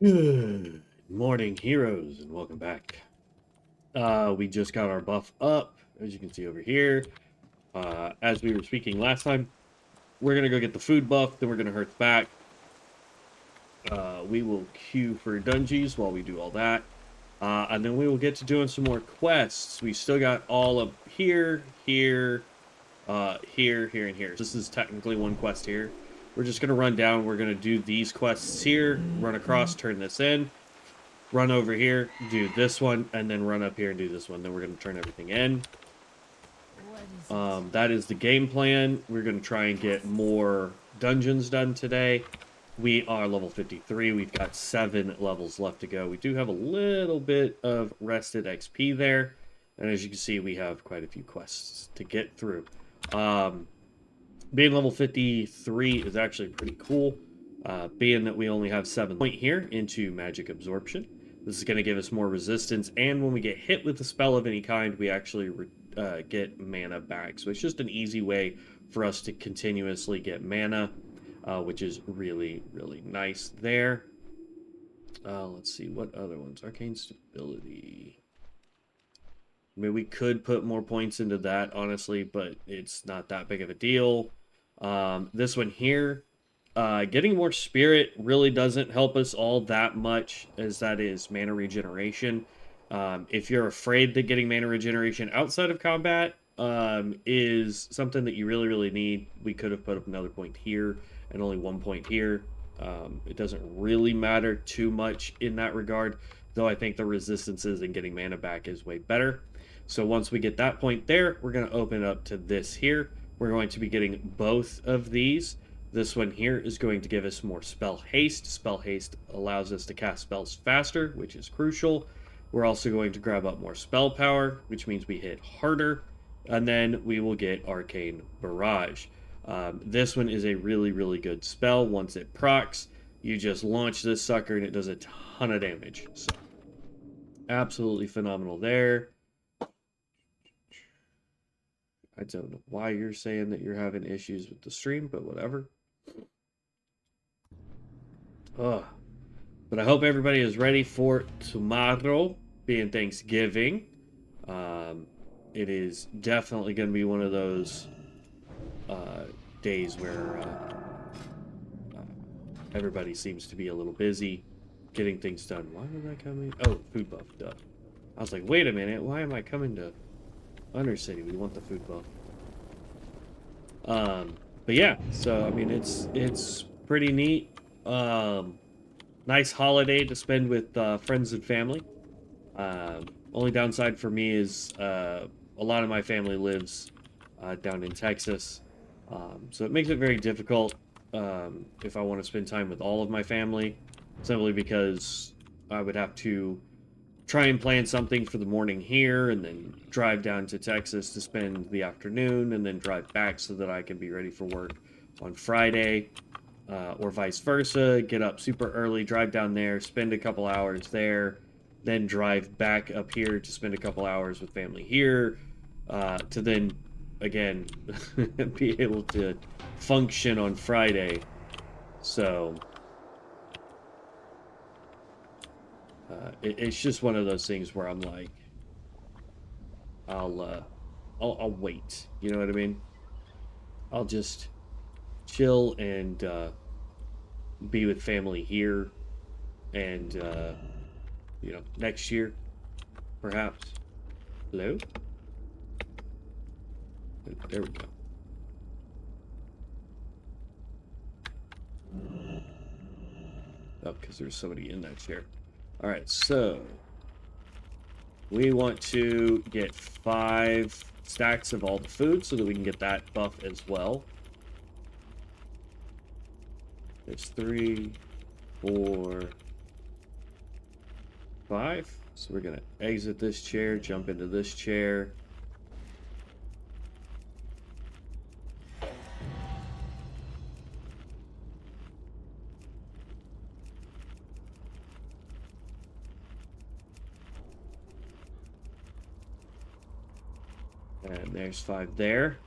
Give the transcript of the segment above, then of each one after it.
Good morning, heroes, and welcome back. We just got our buff up, as you can see over here. As we were speaking last time, we're gonna go get the food buff, then we're gonna hearth back. We will queue for dungeons while we do all that. And then we will get to doing some more quests. We still got all up here, here, here, and here. This is technically one quest here. We're just gonna run down. We're gonna do these quests here, run across, turn this in, run over here, do this one, and then run up here and do this one. Then we're gonna turn everything in. That is the game plan. We're gonna try and get more dungeons done today. We are level 53. We've got 7 levels left to go. We do have a little bit of rested XP there. And as you can see, we have quite a few quests to get through. Being level 53 is actually pretty cool. Being that we only have 7 point here into magic absorption. This is going to give us more resistance. And when we get hit with a spell of any kind, we actually get mana back. So it's just an easy way for us to continuously get mana. Which is really, really nice there. Let's see, what other ones? Arcane Stability. I mean, we could put more points into that, honestly, but it's not that big of a deal. This one here, getting more Spirit really doesn't help us all that much, as that is mana regeneration. If you're afraid that getting mana regeneration outside of combat is something that you really, really need, we could have put up another point here and only 1 point here. It doesn't really matter too much in that regard, though I think the resistances and getting mana back is way better. So once we get that point there, we're going to open it up to this here. We're going to be getting both of these. This one here is going to give us more spell haste. Spell haste allows us to cast spells faster, which is crucial. We're also going to grab up more spell power, which means we hit harder. And then we will get Arcane Barrage. This one is a really, really good spell. Once it procs, you just launch this sucker and it does a ton of damage. So, absolutely phenomenal there. I don't know why you're saying that you're having issues with the stream, but whatever. But I hope everybody is ready for tomorrow, being Thanksgiving. It is definitely going to be one of those days where everybody seems to be a little busy getting things done. Why did I come in? Oh, food buff, duh. I was like, wait a minute, why am I coming to Undercity? We want the food buff. But yeah, so I mean, it's pretty neat. Nice holiday to spend with friends and family. Only downside for me is a lot of my family lives down in Texas. So it makes it very difficult if I want to spend time with all of my family, simply because I would have to try and plan something for the morning here and then drive down to Texas to spend the afternoon and then drive back so that I can be ready for work on Friday, or vice versa. Get up super early, drive down there, spend a couple hours there, then drive back up here to spend a couple hours with family here, to then again be able to function on Friday. So it's just one of those things where I'm like, I'll wait, you know what I mean? I'll just chill and be with family here, and you know, next year perhaps. Hello? There we go. Oh, because there's somebody in that chair. Alright, so we want to get 5 stacks of all the food so that we can get that buff as well. There's 3, 4, 5. So we're going to exit this chair, jump into this chair. And there's 5 there.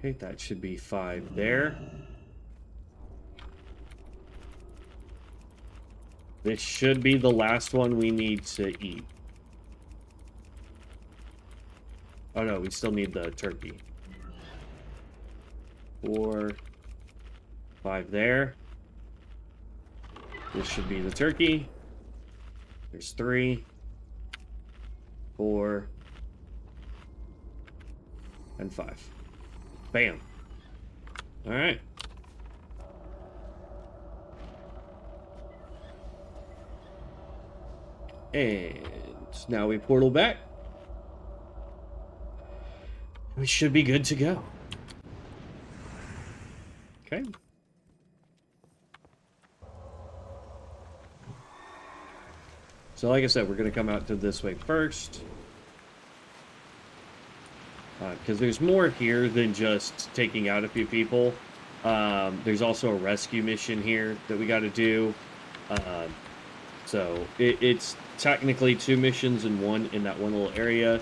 Okay, that should be 5 there. This should be the last one we need to eat. Oh no, we still need the turkey. 4, 5 there. This should be the turkey. There's 3, 4, and 5. Bam. All right. And now we portal back. We should be good to go. Okay. So like I said, we're going to come out to this way first. Because there's more here than just taking out a few people. There's also a rescue mission here that we got to do. So it's technically 2 missions in one in that one little area.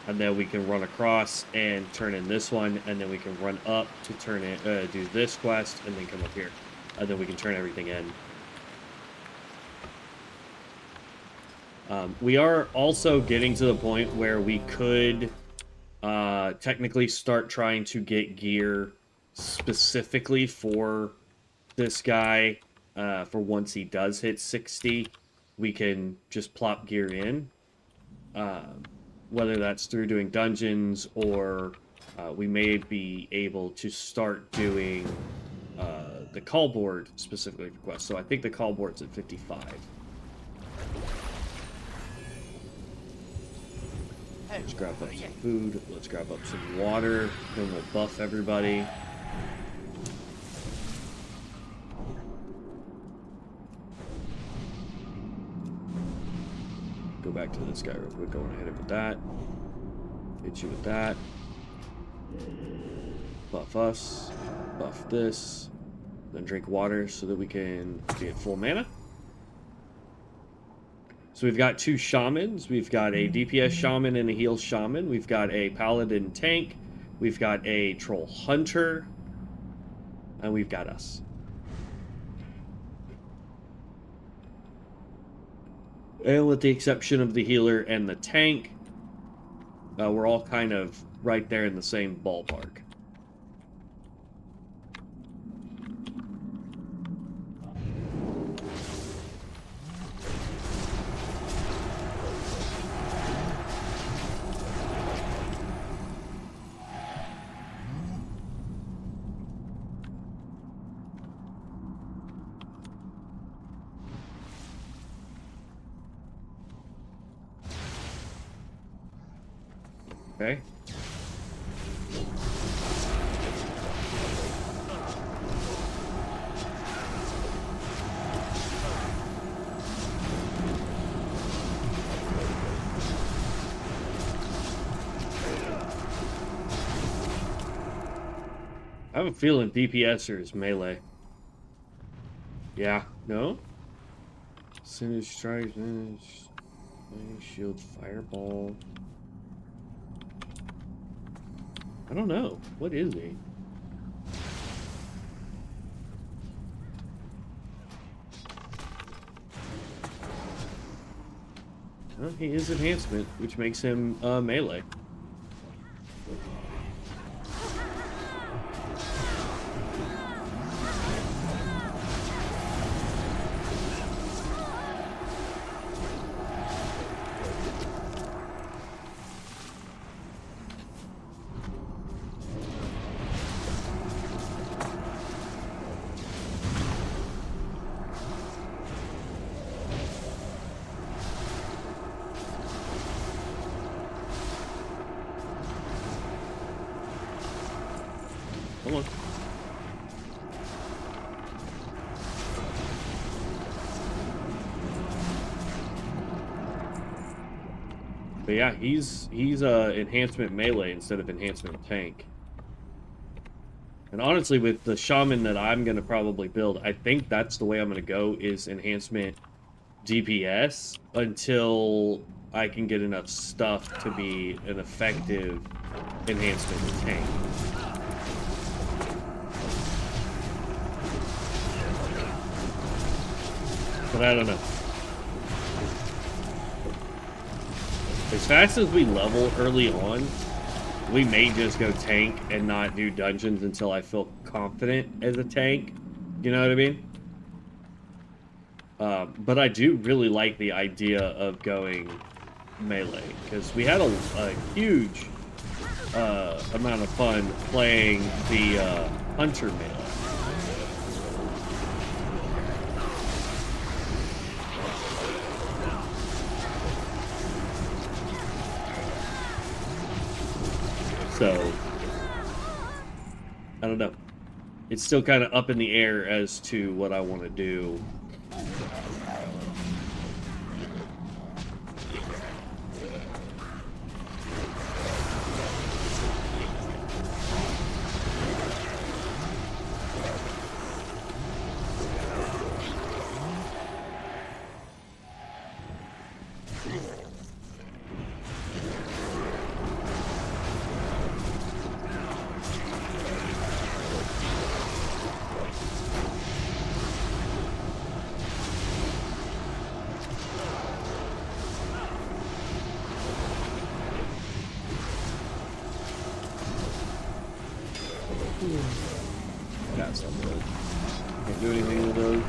And then we can run across and turn in this one. And then we can run up to turn in, do this quest and then come up here. And then we can turn everything in. We are also getting to the point where we could technically start trying to get gear specifically for this guy. For once he does hit 60, we can just plop gear in. Whether that's through doing dungeons or we may be able to start doing the call board specifically for quests. So I think the call board's at 55. Let's grab up some food. Let's grab up some water. Then we'll buff everybody. Go back to this guy real quick. Go ahead with that. Hit you with that. Buff us. Buff this. Then drink water so that we can be at full mana. So we've got 2 shamans. We've got a DPS shaman and a heal shaman. We've got a paladin tank. We've got a troll hunter. And we've got us. And with the exception of the healer and the tank, we're all kind of right there in the same ballpark. Okay. I have a feeling DPSer is melee. Yeah, no? Singe strikes, shield, fireball. I don't know. What is he? Well, he is enhancement, which makes him melee. Come on. But yeah, he's enhancement melee instead of enhancement tank. And honestly, with the shaman that I'm gonna probably build, I think that's the way I'm gonna go, is enhancement DPS until I can get enough stuff to be an effective enhancement tank. But I don't know. As fast as we level early on, we may just go tank and not do dungeons until I feel confident as a tank. You know what I mean? But I do really like the idea of going melee, because we had a huge amount of fun playing the hunter melee. So, I don't know. It's still kind of up in the air as to what I want to do. Got some good. Can't do anything with those.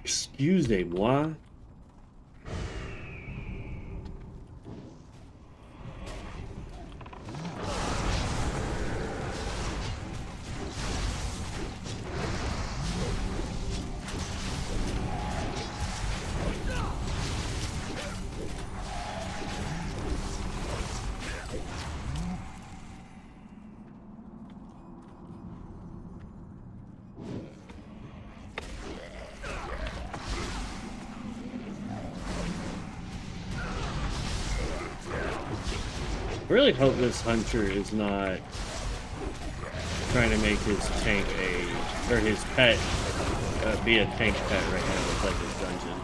Excusez-moi. I really hope this hunter is not trying to make his tank or his pet be a tank pet right now inside this dungeon.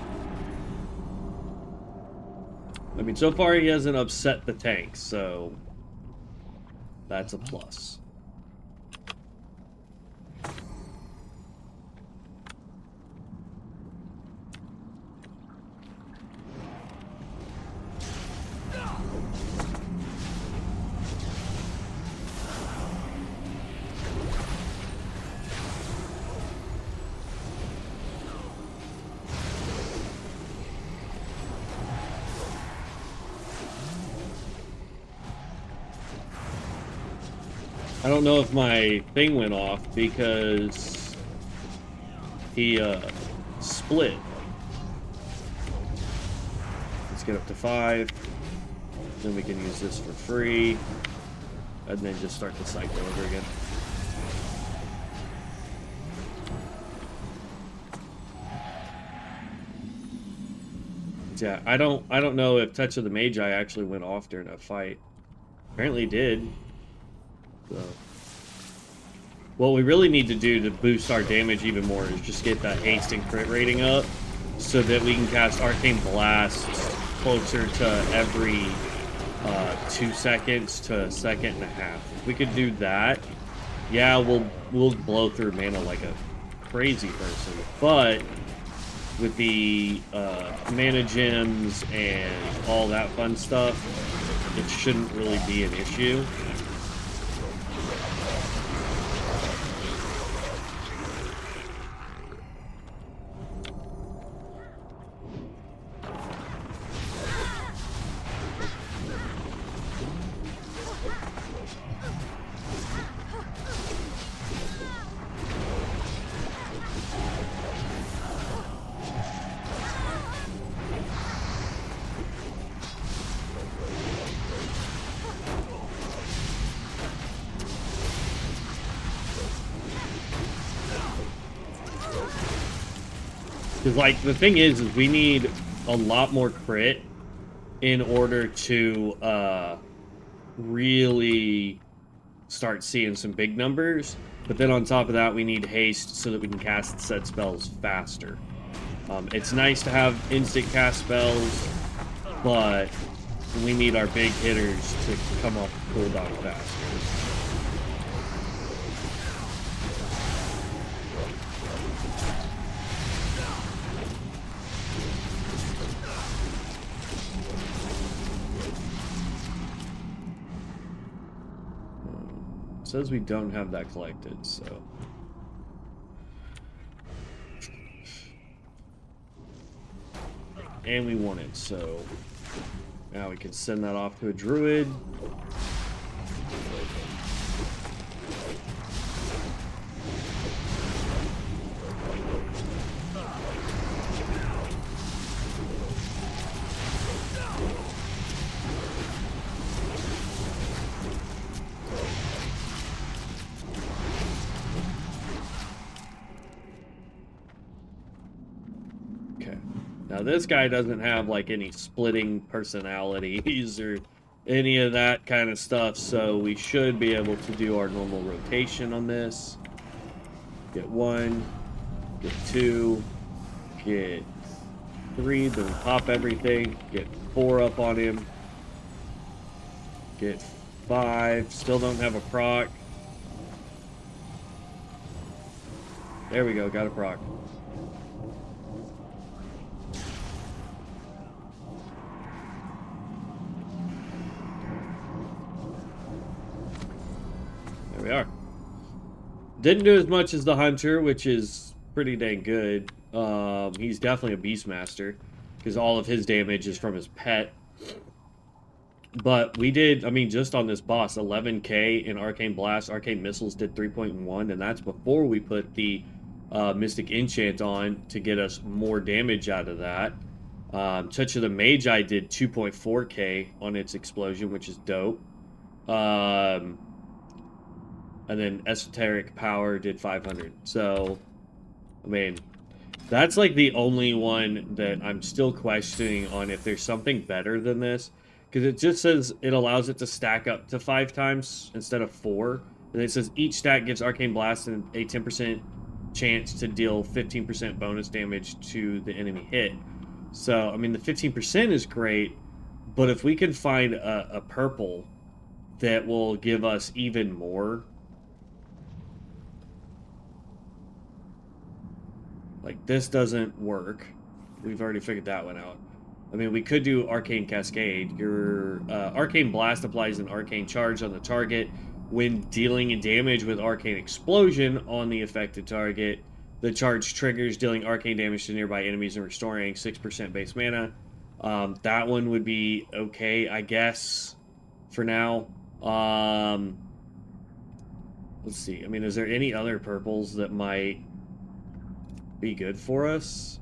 I mean, so far he hasn't upset the tank, so that's a plus. I don't know if my thing went off because he split. Let's get up to 5. Then we can use this for free. And then just start the cycle over again. Yeah, I don't know if Touch of the Magi actually went off during that fight. Apparently it did. So, what we really need to do to boost our damage even more is just get that haste and crit rating up so that we can cast Arcane Blast closer to every 2 seconds to a second and a half. If we could do that, yeah, we'll blow through mana like a crazy person. But with the mana gems and all that fun stuff, it shouldn't really be an issue. Because, like, the thing is we need a lot more crit in order to really start seeing some big numbers. But then on top of that, we need haste so that we can cast set spells faster. It's nice to have instant cast spells, but we need our big hitters to come off cooldown faster. It says we don't have that collected, so... And we want it, so... Now we can send that off to a druid. Now, this guy doesn't have, like, any splitting personalities or any of that kind of stuff, so we should be able to do our normal rotation on this. Get 1, get 2, get 3, then pop everything, get 4 up on him, get 5, still don't have a proc. There we go, got a proc. There we are. Didn't do as much as the hunter, which is pretty dang good. He's definitely a beastmaster because all of his damage is from his pet. But we did, I mean, just on this boss, 11k in Arcane Blast. Arcane Missiles did 3.1, and that's before we put the Mystic Enchant on to get us more damage out of that. Touch of the Magi did 2.4k on its explosion, which is dope. And then Esoteric Power did 500. So, I mean, that's like the only one that I'm still questioning on if there's something better than this. Because it just says it allows it to stack up to 5 times instead of 4. And it says each stack gives Arcane Blast a 10% chance to deal 15% bonus damage to the enemy hit. So, I mean, the 15% is great. But if we can find a purple that will give us even more... Like, this doesn't work. We've already figured that one out. I mean, we could do Arcane Cascade. Your Arcane Blast applies an Arcane Charge on the target. When dealing damage with Arcane Explosion on the affected target, the charge triggers, dealing arcane damage to nearby enemies and restoring 6% base mana. That one would be okay, I guess, for now. Let's see. I mean, is there any other purples that might... be good for us?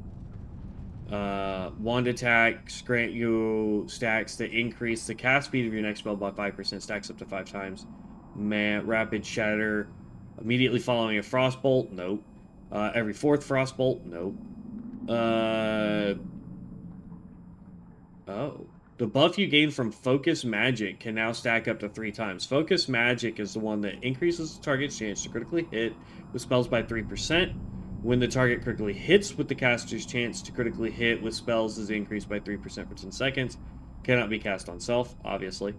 Wand attacks grant you stacks that increase the cast speed of your next spell by 5%, stacks up to 5 times. Rapid Shatter immediately following a Frostbolt, nope. Every 4th Frostbolt, nope. Oh. The buff you gain from Focus Magic can now stack up to 3 times. Focus Magic is the one that increases the target's chance to critically hit with spells by 3%. When the target critically hits with the caster's chance to critically hit with spells is increased by 3% for 10 seconds. Cannot be cast on self, obviously.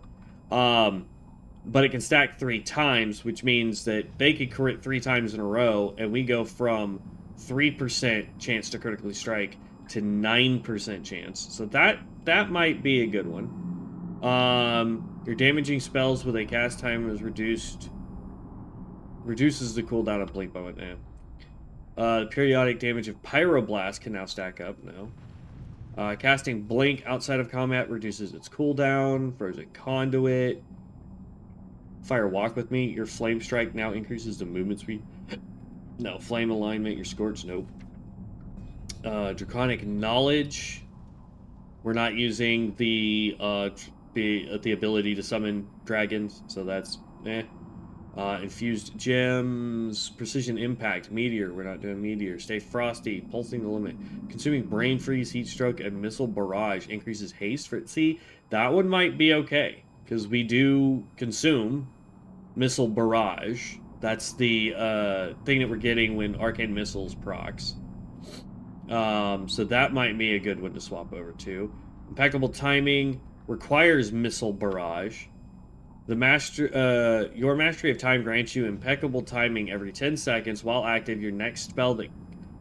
But it can stack 3 times, which means that they could crit 3 times in a row, and we go from 3% chance to critically strike to 9% chance. So that might be a good one. Your damaging spells with a cast time is reduces the cooldown of Blink by 1. Periodic damage of Pyroblast can now stack up. No. Casting Blink outside of combat reduces its cooldown. Frozen Conduit. Fire Walk with Me. Your Flame Strike now increases the movement speed. No. Flame Alignment. Your Scorch. Nope. Draconic Knowledge. We're not using the ability to summon dragons, so that's eh. Infused gems, precision impact, meteor. We're not doing meteor. Stay frosty, pulsing the limit, consuming brain freeze, heat stroke, and missile barrage increases haste for it. See, that one might be okay because we do consume missile barrage. That's the thing that we're getting when arcane missiles procs. So that might be a good one to swap over to. Impeccable timing requires missile barrage. Your mastery of time grants you impeccable timing every 10 seconds while active. Your next spell that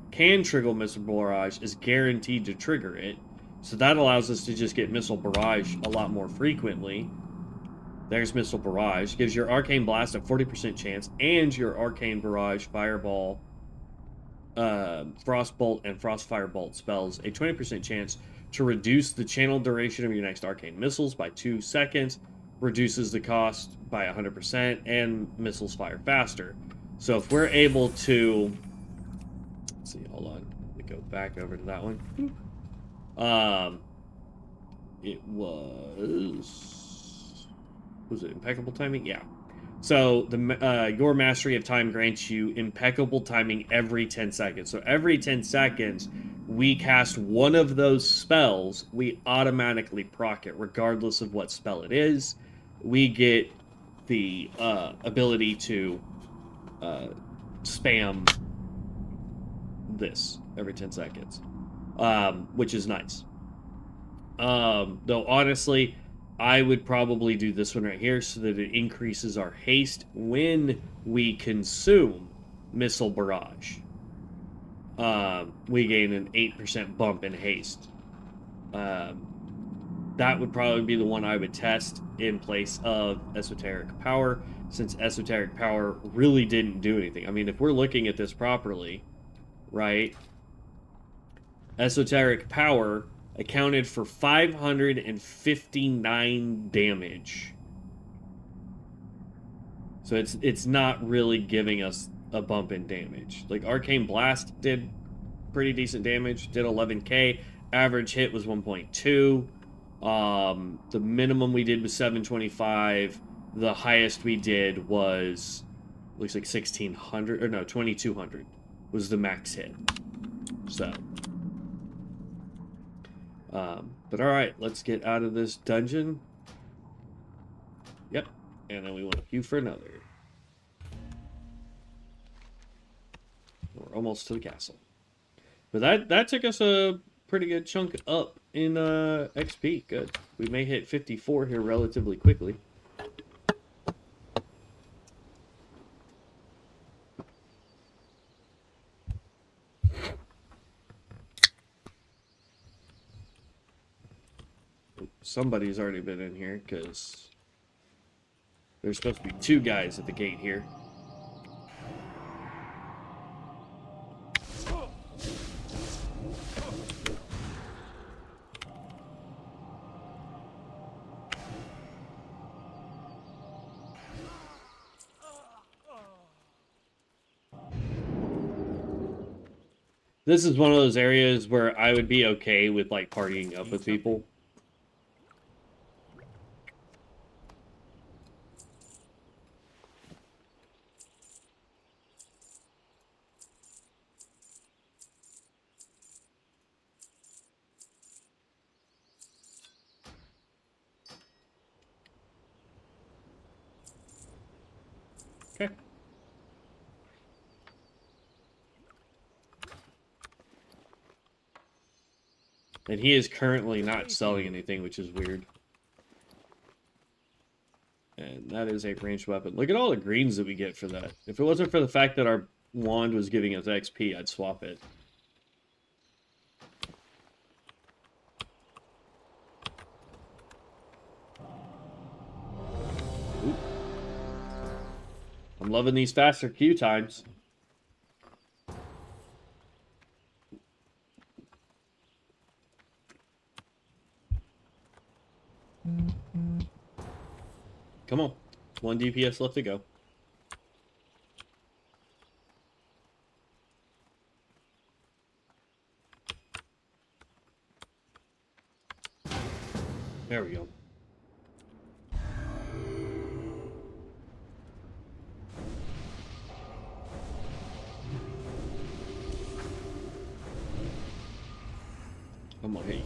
can trigger missile barrage is guaranteed to trigger it. So that allows us to just get missile barrage a lot more frequently. There's missile barrage. Gives your arcane blast a 40% chance, and your arcane barrage, fireball, frostbolt, and frost firebolt spells a 20% chance to reduce the channel duration of your next arcane missiles by 2 seconds. Reduces the cost by 100%, and missiles fire faster. So if we're able to, let's see, hold on, let me go back over to that one. It was it impeccable timing? Yeah. So the your mastery of time grants you impeccable timing every 10 seconds. So every 10 seconds, we cast one of those spells, we automatically proc it, regardless of what spell it is. We get the ability to spam this every 10 seconds, which is nice. Though honestly, I would probably do this one right here so that it increases our haste when we consume missile barrage. We gain an 8% bump in haste. That would probably be the one I would test in place of Esoteric Power, since Esoteric Power really didn't do anything. I mean, if we're looking at this properly, right, Esoteric Power accounted for 559 damage. So it's not really giving us a bump in damage. Like, Arcane Blast did pretty decent damage, did 11k, average hit was 1.2. The minimum we did was 725. The highest we did was, looks like 1600, or no, 2200 was the max hit. So, but all right, let's get out of this dungeon. Yep, and then we want to queue for another. We're almost to the castle. But that took us a pretty good chunk up in XP. Good. We may hit 54 here relatively quickly. Somebody's already been in here because there's supposed to be 2 guys at the gate here. This is one of those areas where I would be okay with, like, partying up with people. Okay. And he is currently not selling anything, which is weird. And that is a ranged weapon. Look at all the greens that we get for that. If it wasn't for the fact that our wand was giving us XP, I'd swap it. Ooh. I'm loving these faster queue times. Come on. 1 DPS left to go. There we go.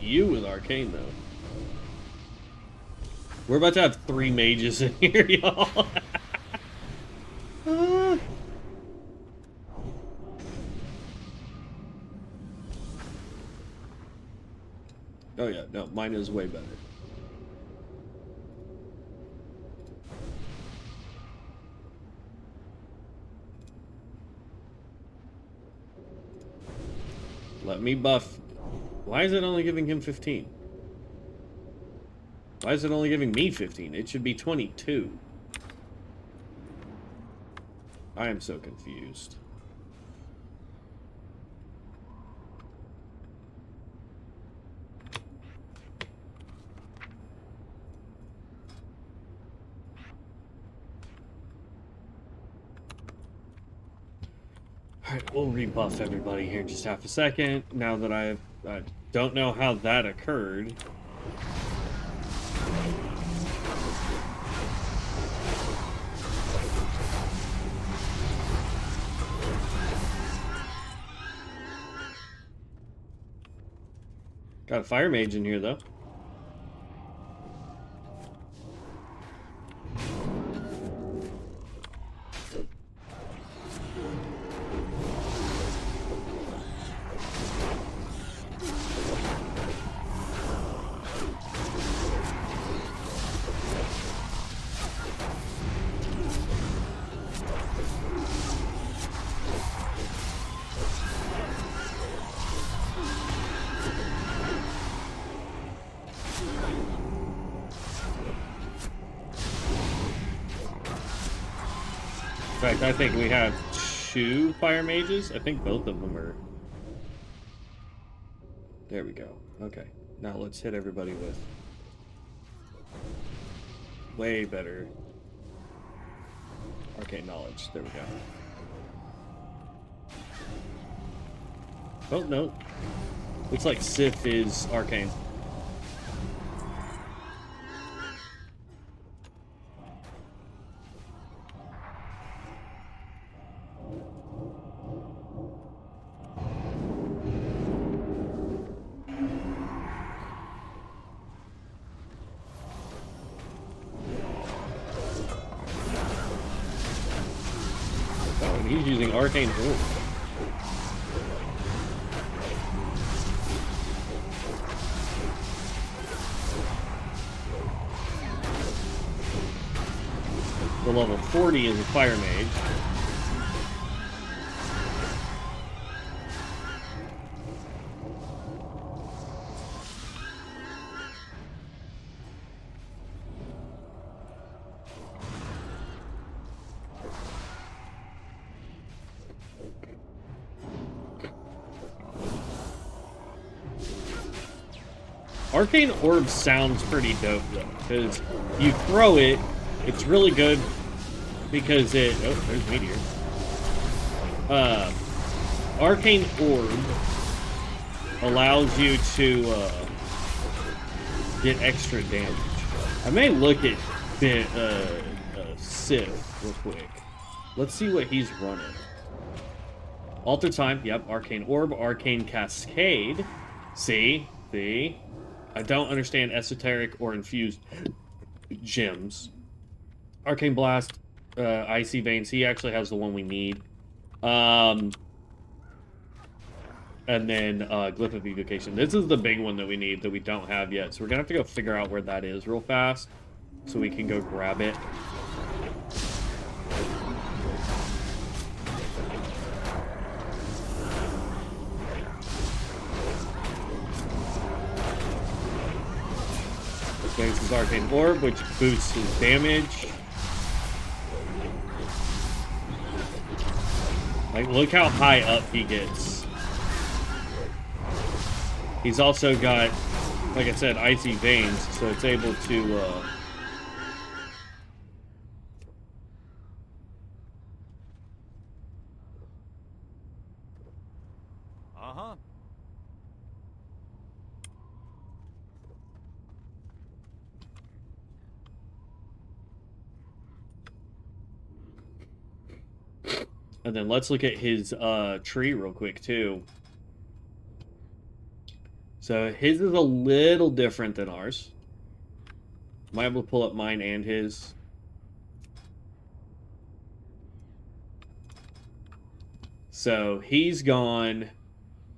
you with Arcane, though. We're about to have 3 mages in here, y'all. Oh yeah, no, mine is way better. Let me buff. Why is it only giving him 15? Why is it only giving me 15? It should be 22. I am so confused. Alright, we'll rebuff everybody here in just half a second. Now that I don't know how that occurred. Got a fire mage in here, though. In fact, I think we have 2 fire mages. I think both of them are... There we go. Okay. Now let's hit everybody with... way better... Arcane knowledge. There we go. Oh, no. Looks like Sif is Arcane. He's using Arcane Orb. The level 40 is a Fire Mage. Arcane Orb sounds pretty dope, though, because you throw it, it's really good because it... Oh, there's Meteor. Arcane Orb allows you to get extra damage. I may look at Sif real quick. Let's see what he's running. Alter Time, yep, Arcane Orb, Arcane Cascade. See? I don't understand esoteric or infused gems. Arcane Blast, Icy Veins. He actually has the one we need. And then Glyph of Evocation. This is the big one that we need that we don't have yet. So we're gonna have to go figure out where that is real fast, so we can go grab it. Thanks his Arcane Orb, which boosts his damage. Like, look how high up he gets. He's also got, like I said, Icy Veins, so it's able to, Uh-huh. And then let's look at his tree real quick, too. So his is a little different than ours. Am I able to pull up mine and his? So he's gone.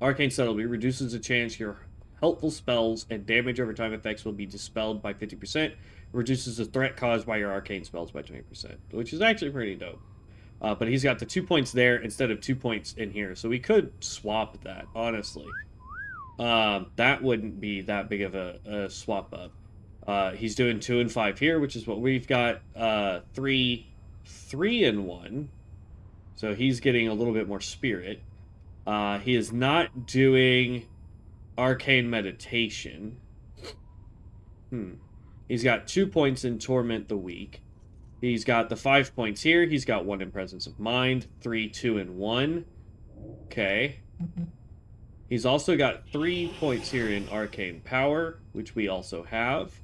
Arcane Subtlety reduces the chance your helpful spells and damage over time effects will be dispelled by 50%. Reduces the threat caused by your arcane spells by 20%, which is actually pretty dope. But he's got the 2 points there instead of 2 points in here. So we could swap that, honestly. That wouldn't be that big of a swap up. He's doing 2 and 5 here, which is what we've got. 3 and 1. So he's getting a little bit more spirit. He is not doing arcane meditation. He's got 2 points in Torment the Weak. He's got the 5 points here. He's got 1 in Presence of Mind. 3, 2, and 1. Okay. He's also got 3 points here in Arcane Power, which we also have.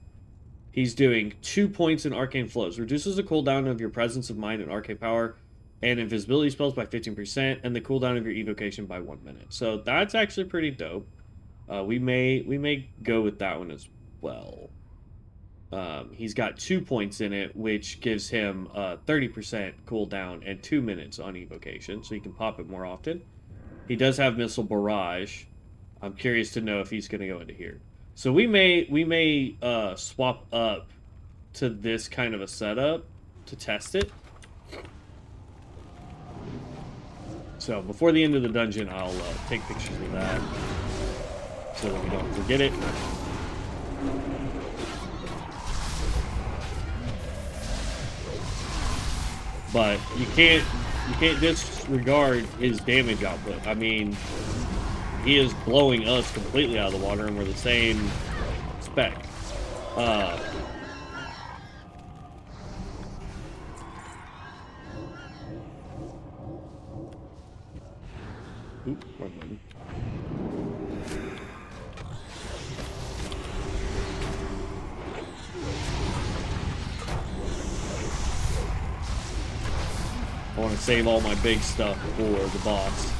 He's doing 2 points in Arcane Flows. Reduces the cooldown of your Presence of Mind and Arcane Power and Invisibility spells by 15%, and the cooldown of your Evocation by 1 minute. So that's actually pretty dope. We may go with that one as well. He's got 2 points in it, which gives him 30% cooldown and 2 minutes on Evocation, so he can pop it more often. He does have Missile Barrage. I'm curious to know if he's going to go into here. So we may swap up to this kind of a setup to test it. So before the end of the dungeon, I'll take pictures of that so that we don't forget it. But you can't disregard his damage output. I mean, he is blowing us completely out of the water, and we're the same spec. Oop, wrong button. I want to save all my big stuff for the boss.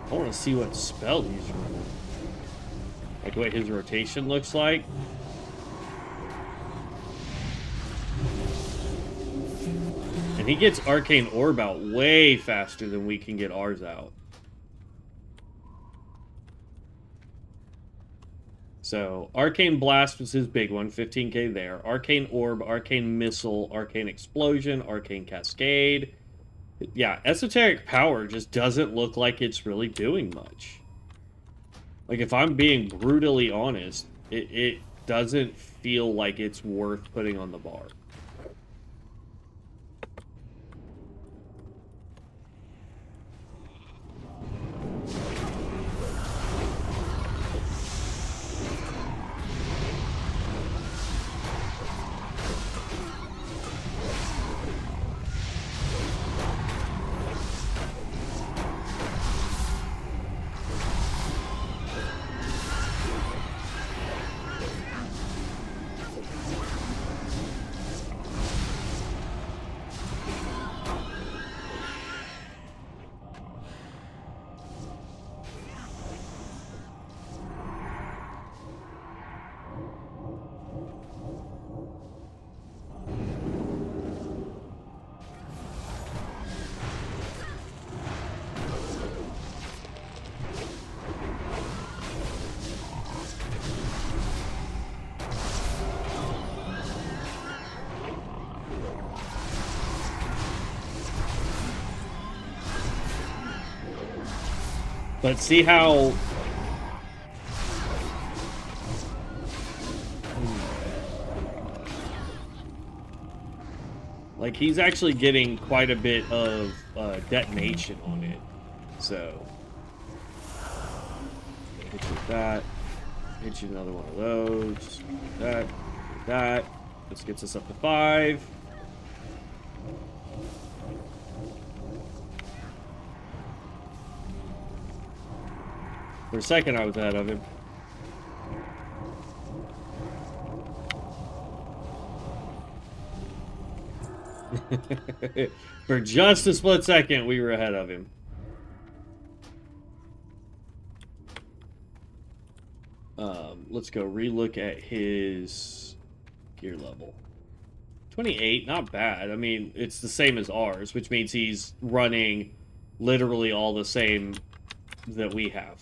I want to see what spell he's running. Like what his rotation looks like. And he gets Arcane Orb out way faster than we can get ours out. So, Arcane Blast was his big one, 15k there. Arcane Orb, Arcane Missile, Arcane Explosion, Arcane Cascade. Yeah, Esoteric Power just doesn't look like it's really doing much. Like, if I'm being brutally honest, it doesn't feel like it's worth putting on the bar. But see how... Like, he's actually getting quite a bit of detonation on it. So, hit you with that. Hit you another one of those. That. That. This gets us up to 5. For a second, I was ahead of him. For just a split second, we were ahead of him. Let's go relook at his gear level. 28, not bad. I mean, it's the same as ours, which means he's running literally all the same that we have.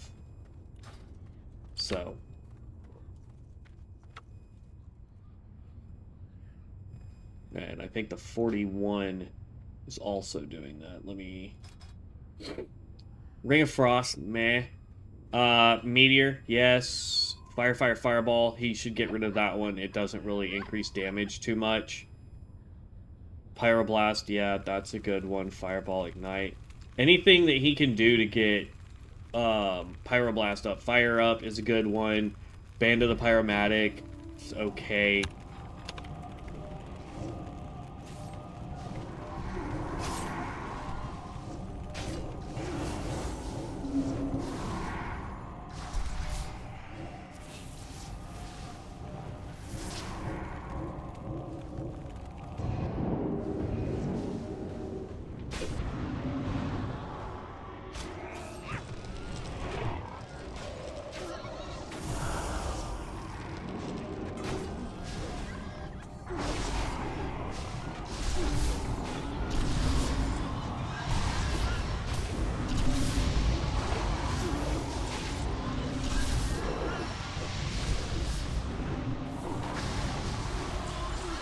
So. And I think the 41 is also doing that. Let me... Ring of Frost, meh. Meteor, yes. Fire, Fireball, he should get rid of that one. It doesn't really increase damage too much. Pyroblast, yeah, that's a good one. Fireball, Ignite. Anything that he can do to get Pyroblast up, Fire up is a good one. Band of the Pyromatic is okay.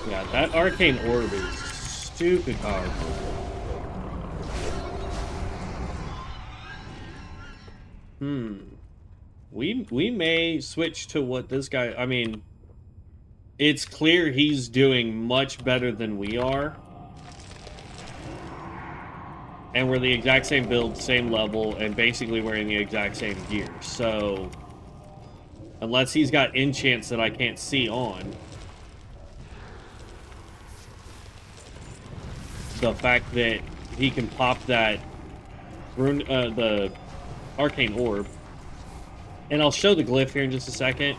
Yeah, that Arcane Orb is stupid powerful. We may switch to what this guy... I mean, it's clear he's doing much better than we are. And we're the exact same build, same level, and basically wearing the exact same gear. So, unless he's got enchants that I can't see on... The fact that he can pop that the Arcane Orb, and I'll show the glyph here in just a second,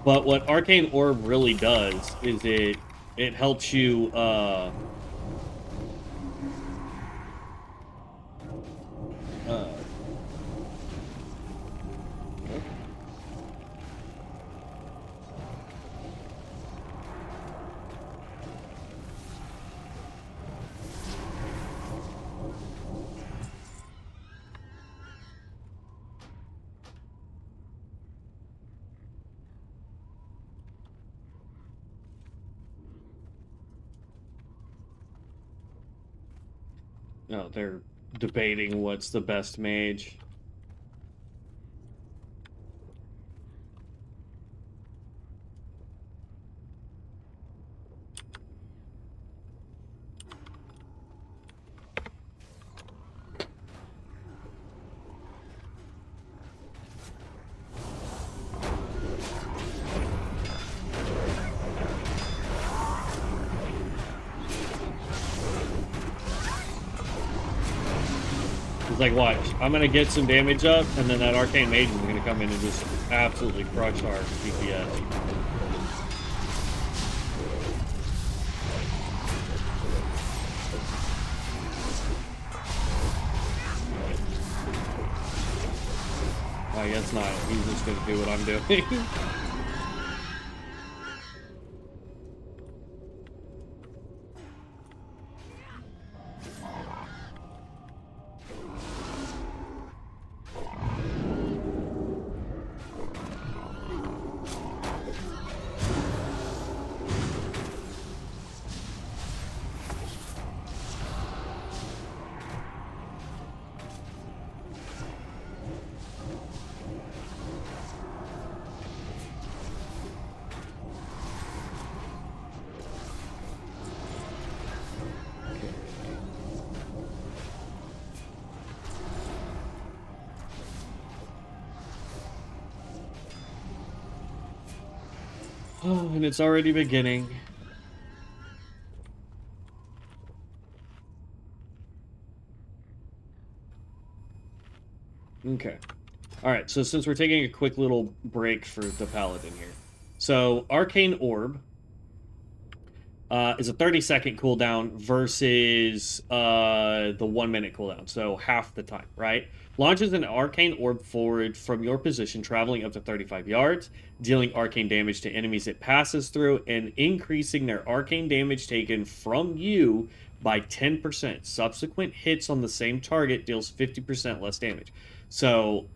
but what Arcane Orb really does is it helps you oh, they're debating what's the best mage. It's like, watch, I'm gonna get some damage up, and then that Arcane Mage is gonna come in and just absolutely crush our DPS. I guess not. He's just gonna do what I'm doing. Oh, and it's already beginning. Okay. Alright, so since we're taking a quick little break for the Paladin here. So, Arcane Orb is a 30-second cooldown versus the 1-minute cooldown, so half the time, right? Launches an arcane orb forward from your position, traveling up to 35 yards, dealing arcane damage to enemies it passes through, and increasing their arcane damage taken from you by 10%. Subsequent hits on the same target deals 50% less damage. So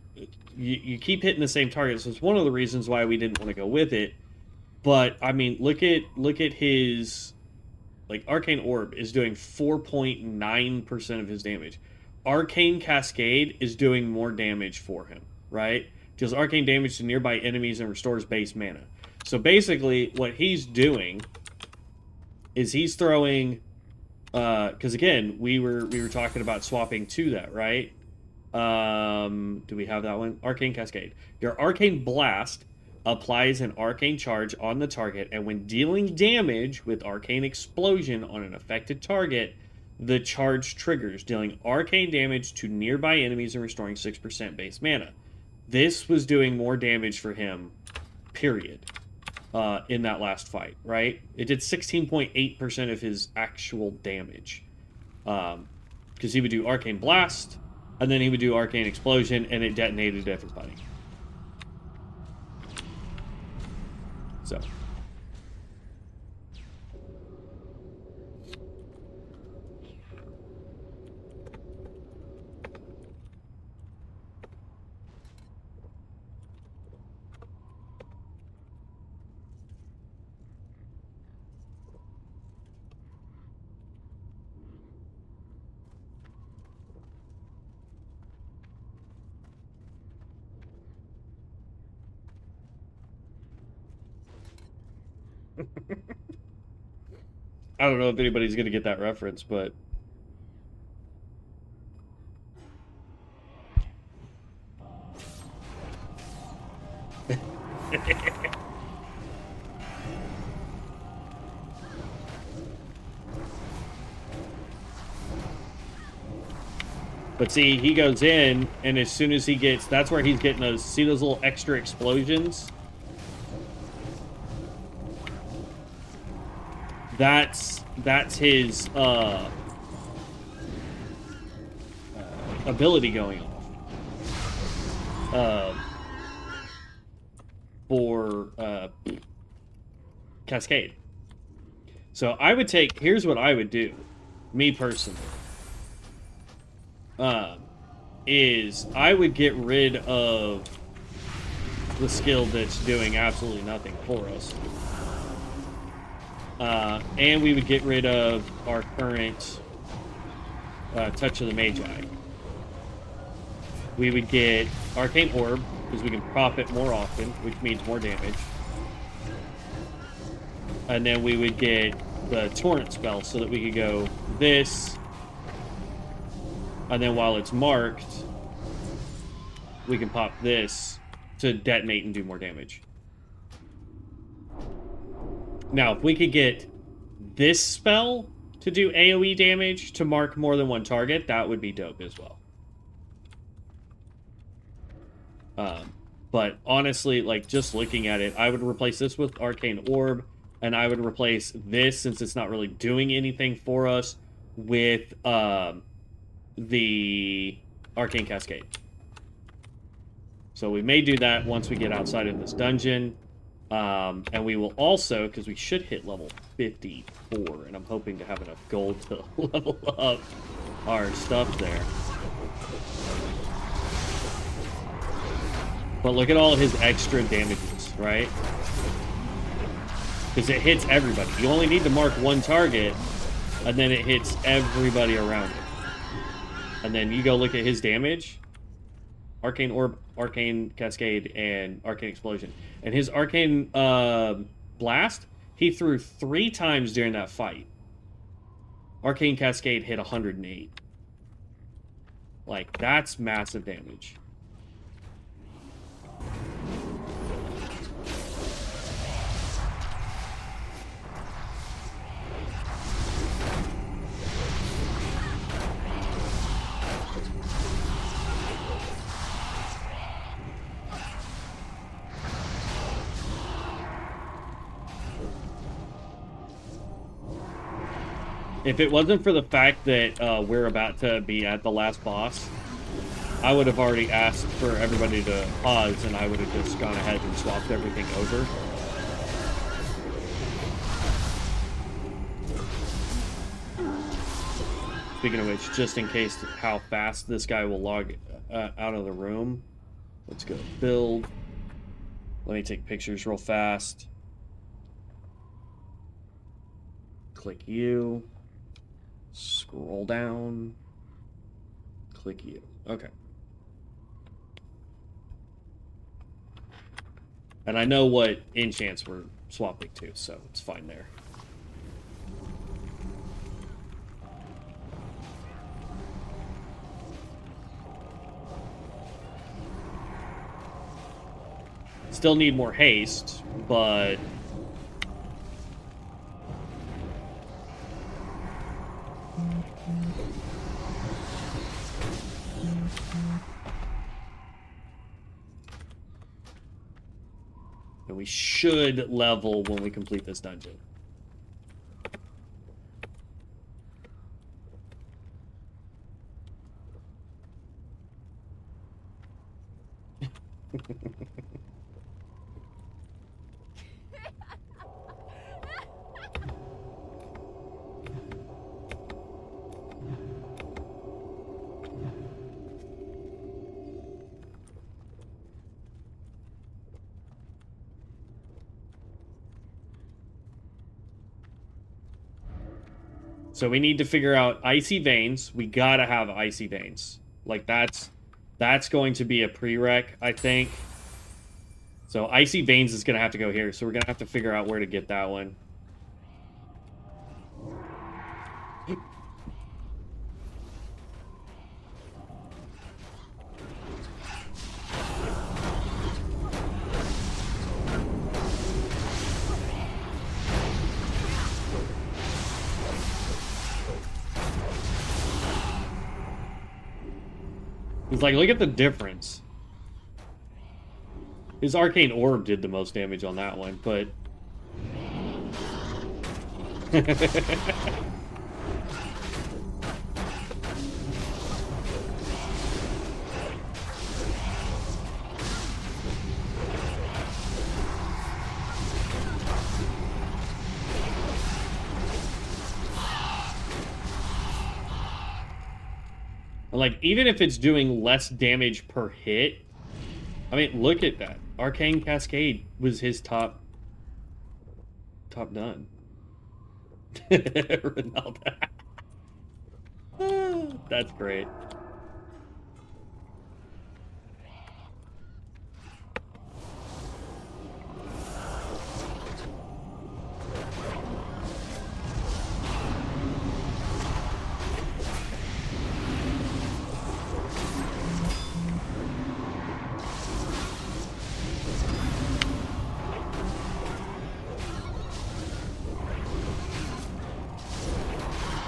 you keep hitting the same target, so it's one of the reasons why we didn't want to go with it. But I mean, look at his, like, Arcane Orb is doing 4.9% of his damage. Arcane Cascade is doing more damage for him, right? Deals arcane damage to nearby enemies and restores base mana. So basically, what he's doing is he's throwing, because again, we were talking about swapping to that, right? Do we have that one? Arcane Cascade. Your Arcane Blast applies an arcane charge on the target, and when dealing damage with Arcane Explosion on an affected target, the charge triggers, dealing arcane damage to nearby enemies and restoring 6% base mana. This was doing more damage for him, period, in that last fight, right? It did 16.8% of his actual damage. Because he would do Arcane Blast, and then he would do Arcane Explosion, and it detonated everybody. So. I don't know if anybody's going to get that reference, but... But see, he goes in, and as soon as he gets... That's where he's getting those... See those little extra explosions? That's his ability going off for Cascade. So I would take, here's what I would do, me personally, is I would get rid of the skill that's doing absolutely nothing for us. And we would get rid of our current Touch of the Magi. We would get Arcane Orb, because we can prop it more often, which means more damage. And then we would get the Torrent spell, so that we could go this, and then while it's marked, we can pop this to detonate and do more damage. Now, if we could get this spell to do AoE damage to mark more than one target, that would be dope as well. But honestly, like, just looking at it, I would replace this with Arcane Orb, and I would replace this, since it's not really doing anything for us, with the Arcane Cascade. So we may do that once we get outside of this dungeon. And we will also, because we should hit level 54, and I'm hoping to have enough gold to level up our stuff there. But look at all of his extra damages, right? Because it hits everybody. You only need to mark one target, and then it hits everybody around it. And then you go look at his damage. Arcane Orb, Arcane Cascade, and Arcane Explosion. And his Arcane Blast, he threw 3 times during that fight. Arcane Cascade hit 108. Like, that's massive damage. If it wasn't for the fact that we're about to be at the last boss, I would have already asked for everybody to pause, and I would have just gone ahead and swapped everything over. Speaking of which, just in case how fast this guy will log out of the room, let's go build. Let me take pictures real fast. Click you. Scroll down. Click you. Okay. And I know what enchants we're swapping to, so it's fine there. Still need more haste, but... and we should level when we complete this dungeon. So we need to figure out Icy Veins. We gotta have Icy Veins. Like, that's going to be a prereq, I think. So Icy Veins is gonna have to go here. So we're gonna have to figure out where to get that one. It's like, look at the difference. His Arcane Orb did the most damage on that one, but... like, even if it's doing less damage per hit, I mean, look at that. Arcane Cascade was his top done. Ronaldo. That's great.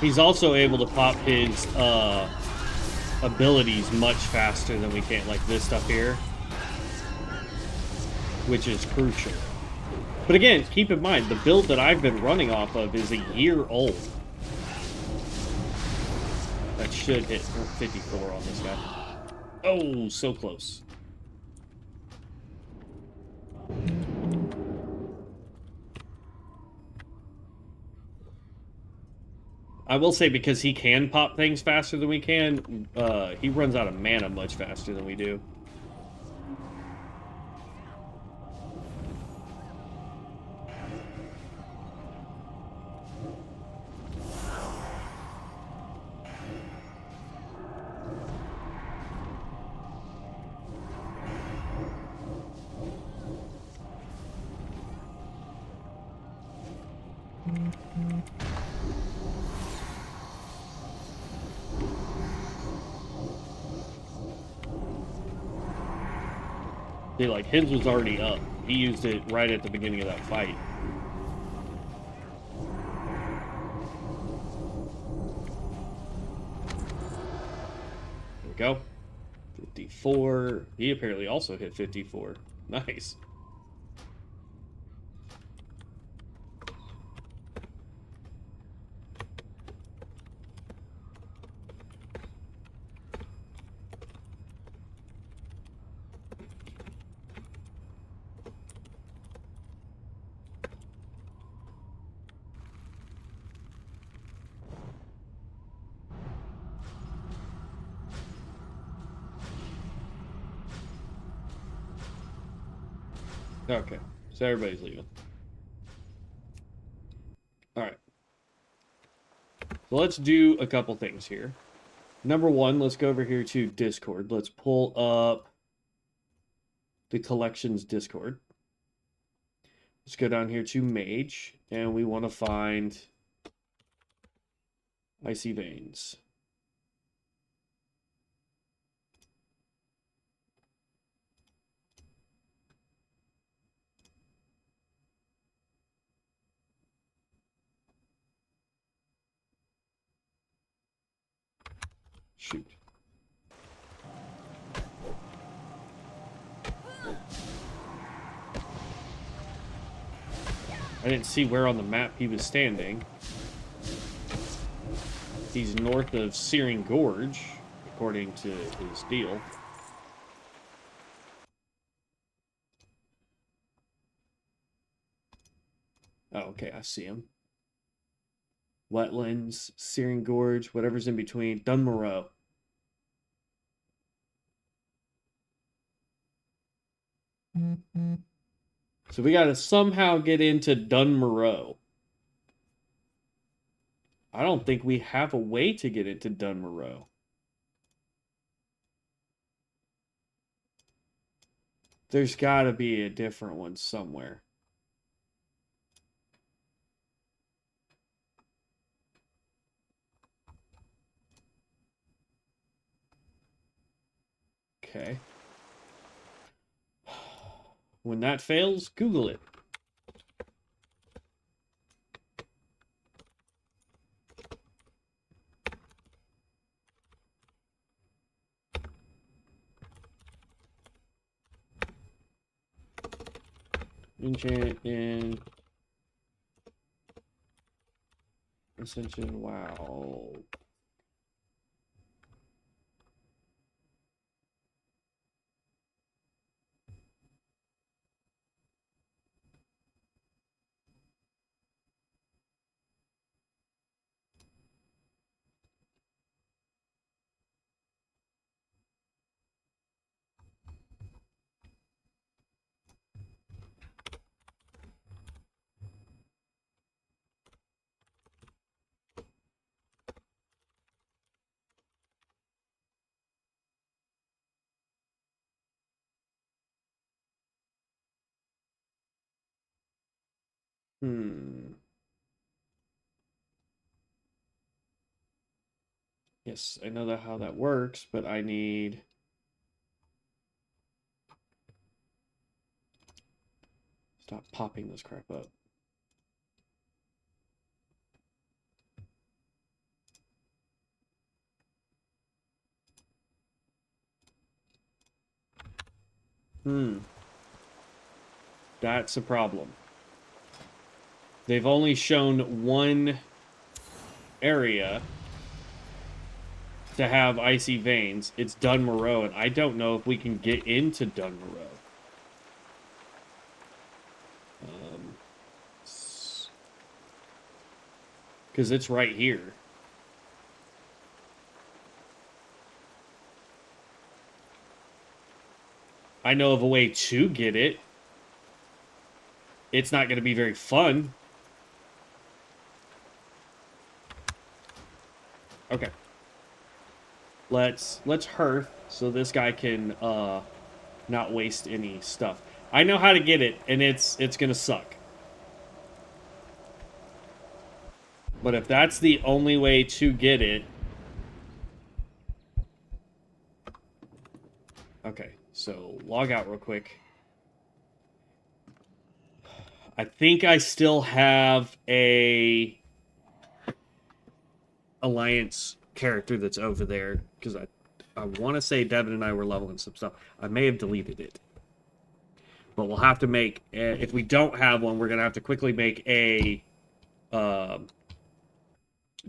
He's also able to pop his abilities much faster than we can, like this stuff here, which is crucial. But again, keep in mind, the build that I've been running off of is a year old. That should hit 54 on this guy. Oh, so close. I will say, because he can pop things faster than we can, he runs out of mana much faster than we do. See, like, his was already up. He used it right at the beginning of that fight. There we go. 54. He apparently also hit 54. Nice. Okay, so everybody's leaving. All right. So let's do a couple things here. Number one, let's go over here to Discord. Let's pull up the collections Discord. Let's go down here to Mage, and we want to find Icy Veins. Shoot. I didn't see where on the map he was standing. He's north of Searing Gorge, according to his deal. Oh, okay, I see him. Wetlands, Searing Gorge, whatever's in between. Dunmoreau. So we got to somehow get into Dunmoreau. I don't think we have a way to get into Dunmoreau. There's got to be a different one somewhere. Okay. When that fails, Google it. Enchant in Ascension WoW. Yes, I know how that works, but I need... Stop popping this crap up. That's a problem. They've only shown one area to have icy veins. It's Dunmoreau, and I don't know if we can get into Dunmoreau. Because it's right here. I know of a way to get it. It's not going to be very fun. Okay. Let's hearth so this guy can not waste any stuff. I know how to get it, and it's gonna suck. But if that's the only way to get it... Okay, so log out real quick. I think I still have a Alliance character that's over there, because I want to say Devin and I were leveling some stuff. I may have deleted it. But we'll have to make... if we don't have one, we're going to have to quickly make a...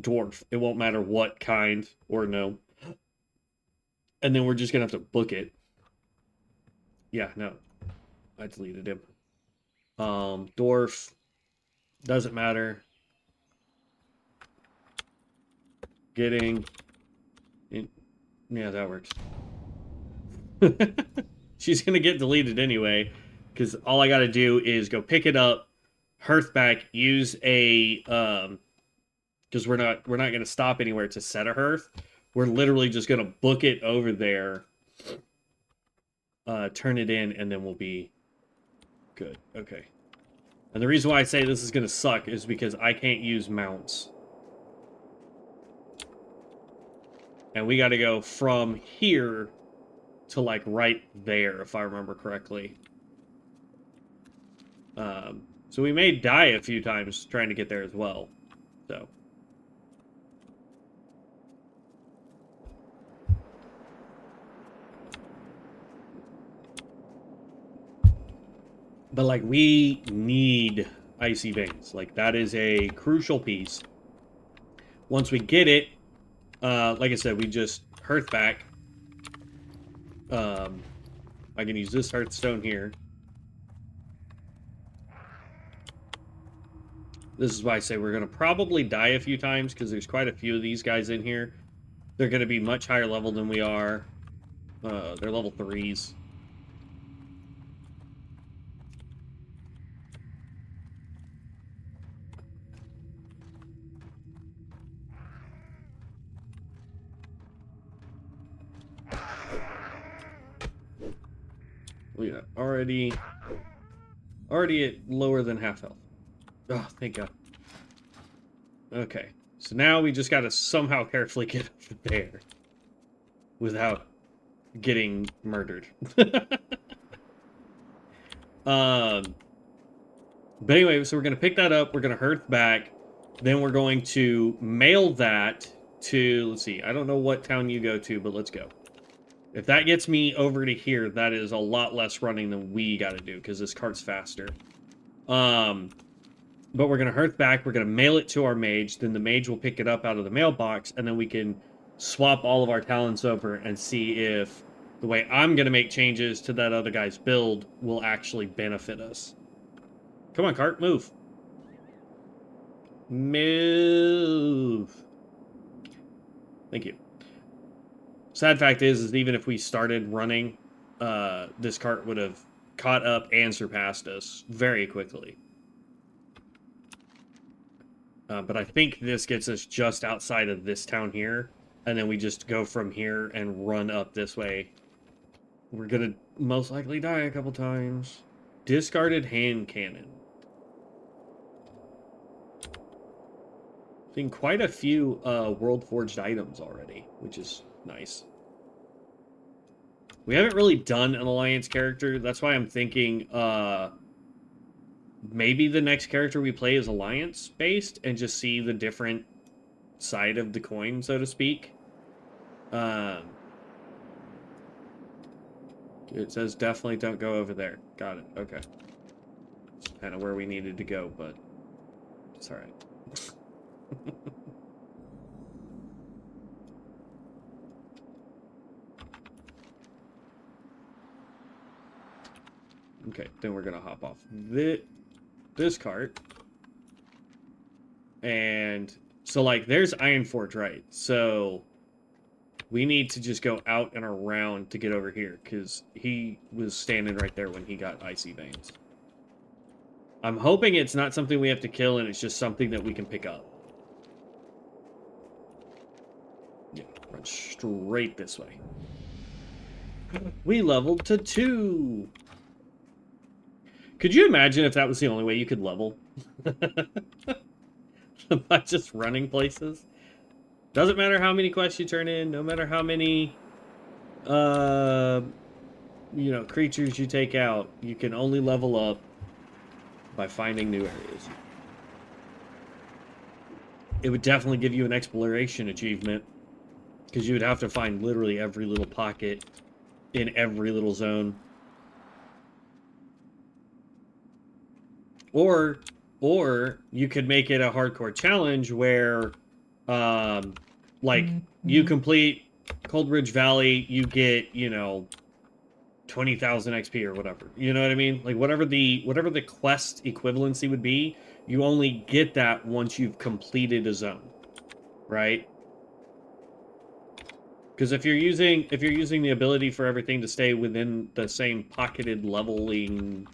dwarf. It won't matter what kind or no. And then we're just gonna have to book it. Yeah, no. I deleted him. Dwarf. Doesn't matter. Getting in. Yeah, that works. She's gonna get deleted anyway. Because all I got to do is go pick it up, hearth back, use a because we're not going to stop anywhere to set a hearth. We're literally just going to book it over there, turn it in, and then we'll be good. Okay. And the reason why I say this is going to suck is because I can't use mounts. And we got to go from here to, like, right there, if I remember correctly. So we may die a few times trying to get there as well. So. But, like, we need Icy Veins. Like, that is a crucial piece. Once we get it, like I said, we just hearth back. I can use this hearthstone here. This is why I say we're going to probably die a few times, because there's quite a few of these guys in here. They're going to be much higher level than we are. They're level 3s. Yeah, already at lower than half health. Oh, thank God. Okay, so now we just gotta somehow carefully get over there without getting murdered. But anyway, so we're gonna pick that up. We're gonna hearth back. Then we're going to mail that to, let's see, I don't know what town you go to, but let's go. If that gets me over to here, that is a lot less running than we got to do, because this cart's faster. But we're going to hearth back, we're going to mail it to our mage, then the mage will pick it up out of the mailbox, and then we can swap all of our talents over and see if the way I'm going to make changes to that other guy's build will actually benefit us. Come on, cart, move. Move. Thank you. Sad fact is even if we started running, this cart would have caught up and surpassed us very quickly. But I think this gets us just outside of this town here, and then we just go from here and run up this way. We're gonna most likely die a couple times. Discarded hand cannon. Seen quite a few world forged items already, which is nice. We haven't really done an alliance character. That's why I'm thinking maybe the next character we play is alliance based and just see the different side of the coin, so to speak. It says definitely don't go over there. Got it. Okay. Kind of where we needed to go, but it's all right. Okay, then we're gonna hop off this cart. And so, like, there's Ironforge, right? So we need to just go out and around to get over here, because he was standing right there when he got Icy Veins. I'm hoping it's not something we have to kill, and it's just something that we can pick up. Yeah, run straight this way. We leveled to 2. Could you imagine if that was the only way you could level? By just running places? Doesn't matter how many quests you turn in, no matter how many, creatures you take out, you can only level up by finding new areas. It would definitely give you an exploration achievement, because you would have to find literally every little pocket in every little zone. Or you could make it a hardcore challenge where, you complete Cold Ridge Valley, you get, 20,000 XP or whatever. You know what I mean? Like, whatever the quest equivalency would be, you only get that once you've completed a zone, right? Because if you're using the ability for everything to stay within the same pocketed leveling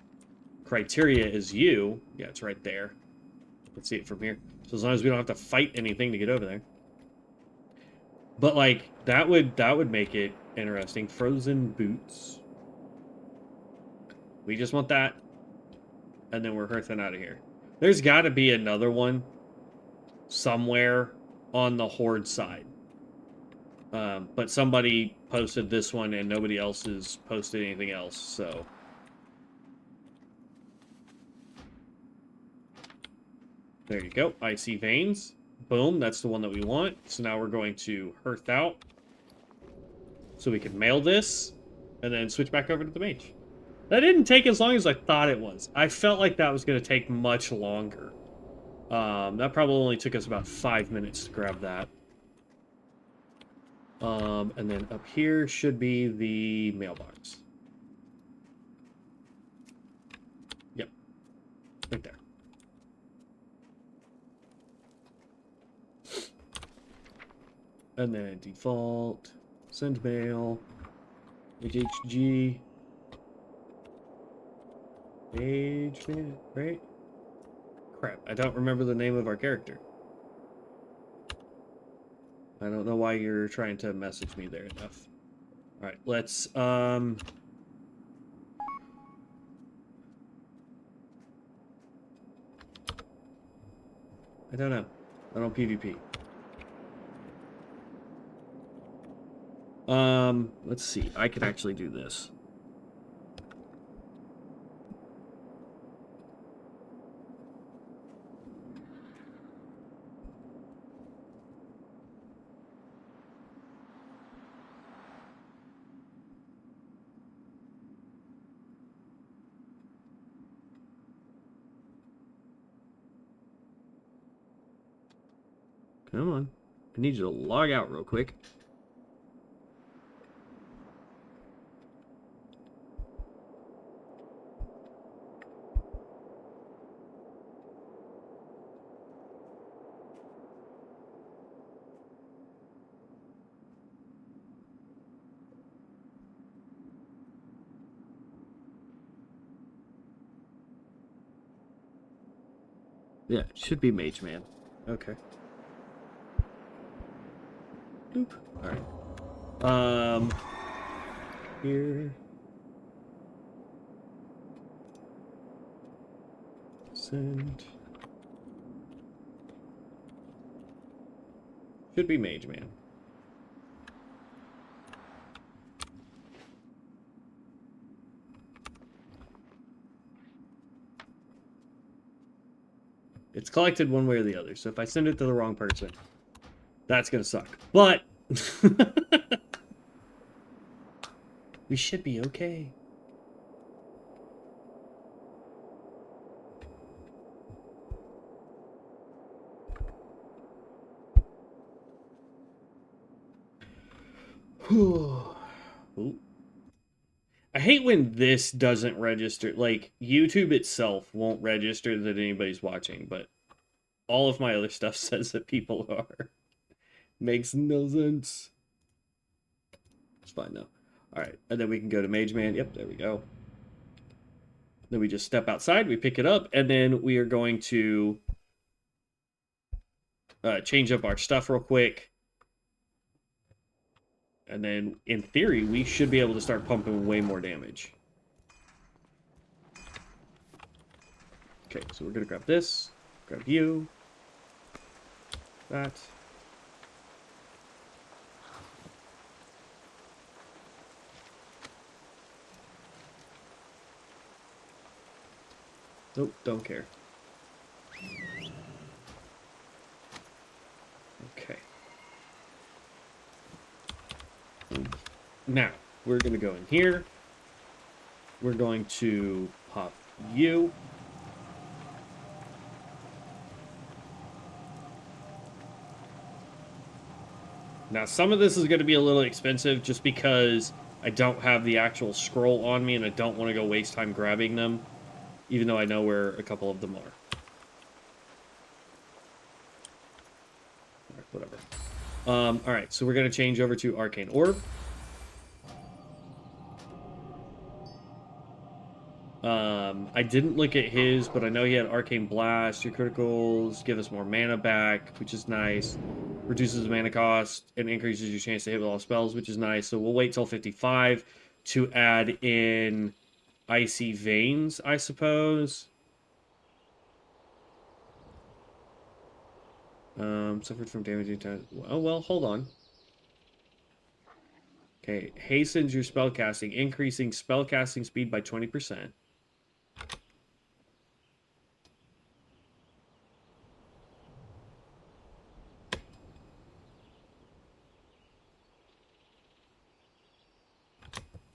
criteria is you. Yeah, it's right there. Let's see it from here. So as long as we don't have to fight anything to get over there. But like that would make it interesting. Frozen boots. We just want that. And then we're hearthing out of here. There's got to be another one somewhere on the Horde side. But somebody posted this one and nobody else has posted anything else, so. There you go. Icy Veins. Boom, that's the one that we want. So now we're going to hearth out. So we can mail this and then switch back over to the mage. That didn't take as long as I thought it was. I felt like that was going to take much longer. That probably only took us about 5 minutes to grab that. And then up here should be the mailbox. Yep. Right there. And then default, send mail, HHG, page man, right? Crap, I don't remember the name of our character. I don't know why you're trying to message me there enough. Alright, let's, I don't know. I don't PvP. Let's see. I can actually do this. Come on. I need you to log out real quick. Yeah, it should be Mage Man. Okay. Oop. Alright. Here. Send. Should be Mage Man. It's collected one way or the other, so if I send it to the wrong person, that's gonna suck. But we should be okay. Ooh. I hate when this doesn't register. Like, YouTube itself won't register that anybody's watching, but all of my other stuff says that people are. Makes no sense. It's fine, though. Alright, and then we can go to Mage Man. Yep, there we go. Then we just step outside, we pick it up, and then we are going to change up our stuff real quick. And then, in theory, we should be able to start pumping way more damage. Okay, so we're going to grab this. Grab you. That. Nope, don't care. Okay. Now, we're going to go in here. We're going to pop you. Now, some of this is going to be a little expensive just because I don't have the actual scroll on me and I don't want to go waste time grabbing them, even though I know where a couple of them are. Whatever. Alright, so we're going to change over to Arcane Orb. I didn't look at his, but I know he had Arcane Blast. Your criticals give us more mana back, which is nice. Reduces the mana cost and increases your chance to hit with all spells, which is nice. So we'll wait till 55 to add in Icy Veins, I suppose. Suffered from damaging time. Oh, well, hold on. Okay, hastens your spellcasting, increasing spellcasting speed by 20%.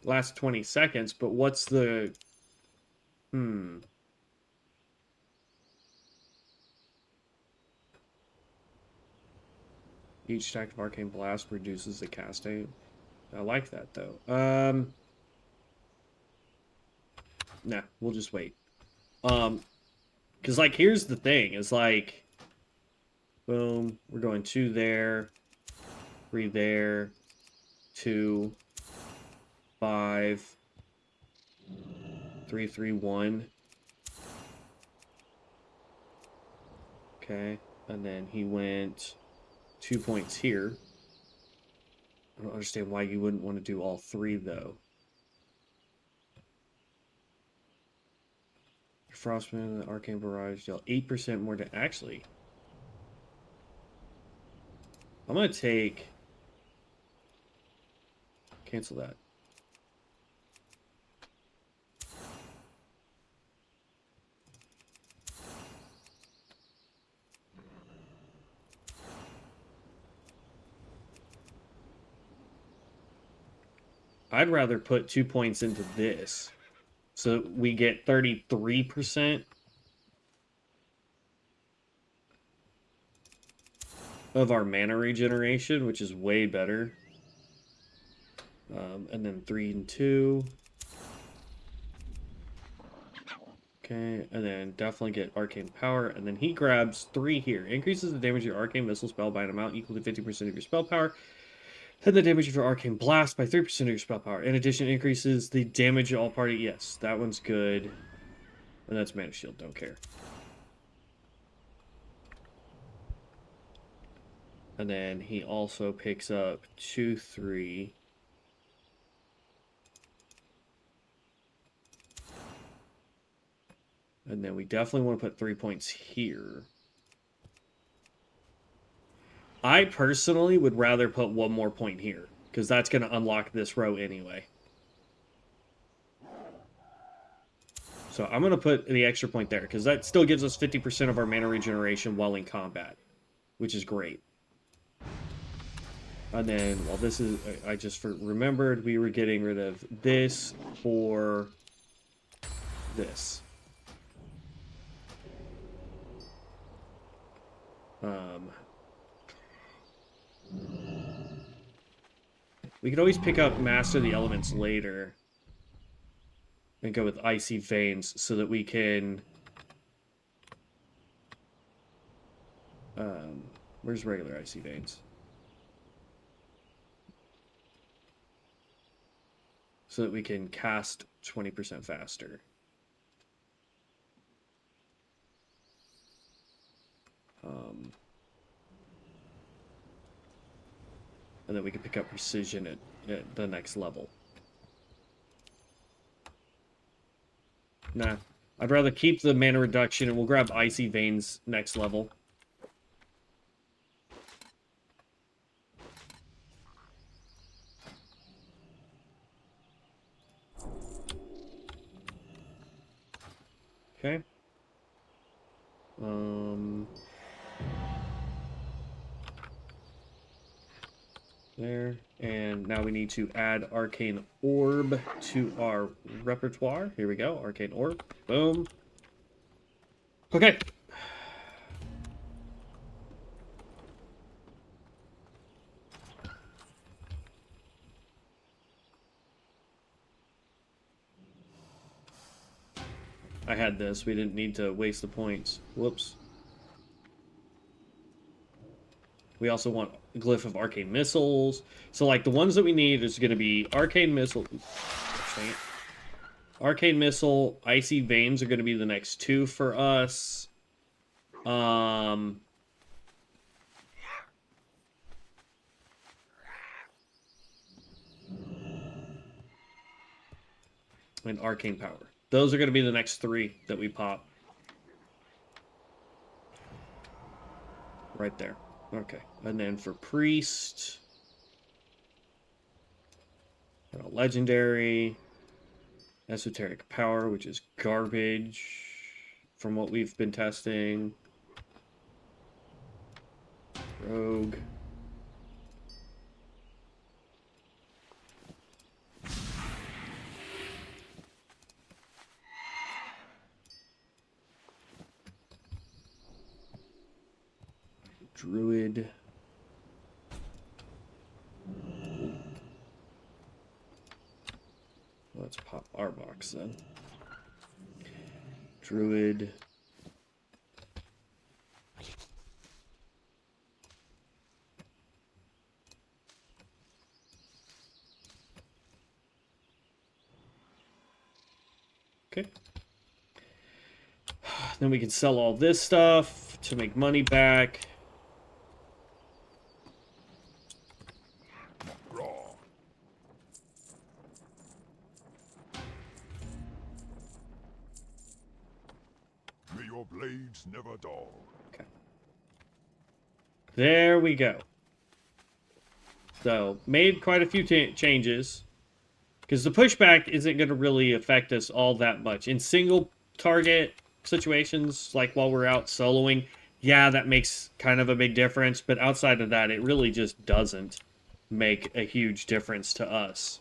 Last 20 seconds, but what's the... Each stack of Arcane Blast reduces the casting. I like that, though. Nah, we'll just wait. Because, like, here's the thing. It's like... Boom. We're going 2 there. 3 there. 2... 5, 3, 3, 1. Okay, and then he went 2 points here. I don't understand why you wouldn't want to do all 3, though. Frostman, the Arcane Barrage deal 8% more to... Actually, I'm going to take... Cancel that. I'd rather put 2 points into this. So we get 33% of our mana regeneration, which is way better. And then 3 and 2. Okay, and then definitely get Arcane Power. And then he grabs 3 here. Increases the damage of your Arcane Missile spell by an amount equal to 50% of your spell power. And the damage of your Arcane Blast by 3% of your spell power. In addition, increases the damage of all party. Yes, that one's good. And that's Mana Shield, don't care. And then he also picks up 2, 3. And then we definitely want to put 3 points here. I personally would rather put 1 more point here, because that's going to unlock this row anyway. So I'm going to put the extra point there, because that still gives us 50% of our mana regeneration while in combat, which is great. And then, while this is... I just remembered we were getting rid of this for this. We could always pick up Master of the Elements later and go with Icy Veins so that we can... where's regular Icy Veins? So that we can cast 20% faster. And then we can pick up Precision at the next level. Nah, I'd rather keep the mana reduction, and we'll grab Icy Veins next level. Okay. There. And now we need to add Arcane Orb to our repertoire. Here we go. Arcane Orb. Boom. Okay. I had this. We didn't need to waste the points. Whoops. We also want Glyph of Arcane Missiles. So, like, the ones that we need is going to be Arcane Missile. Arcane Missile, Icy Veins are going to be the next two for us. And Arcane Power. Those are going to be the next three that we pop. Right there. Okay. And then for Priest, Legendary, Esoteric Power, which is garbage from what we've been testing. Rogue. Druid. Let's pop our box then. Druid. Okay. Then we can sell all this stuff to make money back. May your blades never dull. Okay. There we go. So, made quite a few changes. Because the pushback isn't going to really affect us all that much. In single target situations, like while we're out soloing, yeah, that makes kind of a big difference. But outside of that, it really just doesn't make a huge difference to us.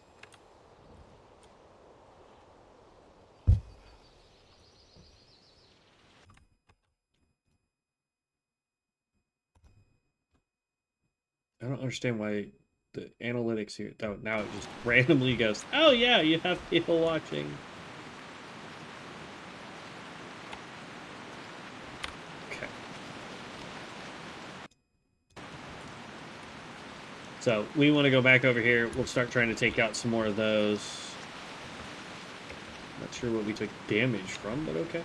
I don't understand why the analytics here, though, now it just randomly goes, oh yeah, you have people watching. Okay. So we want to go back over here. We'll start trying to take out some more of those. Not sure what we took damage from, but okay.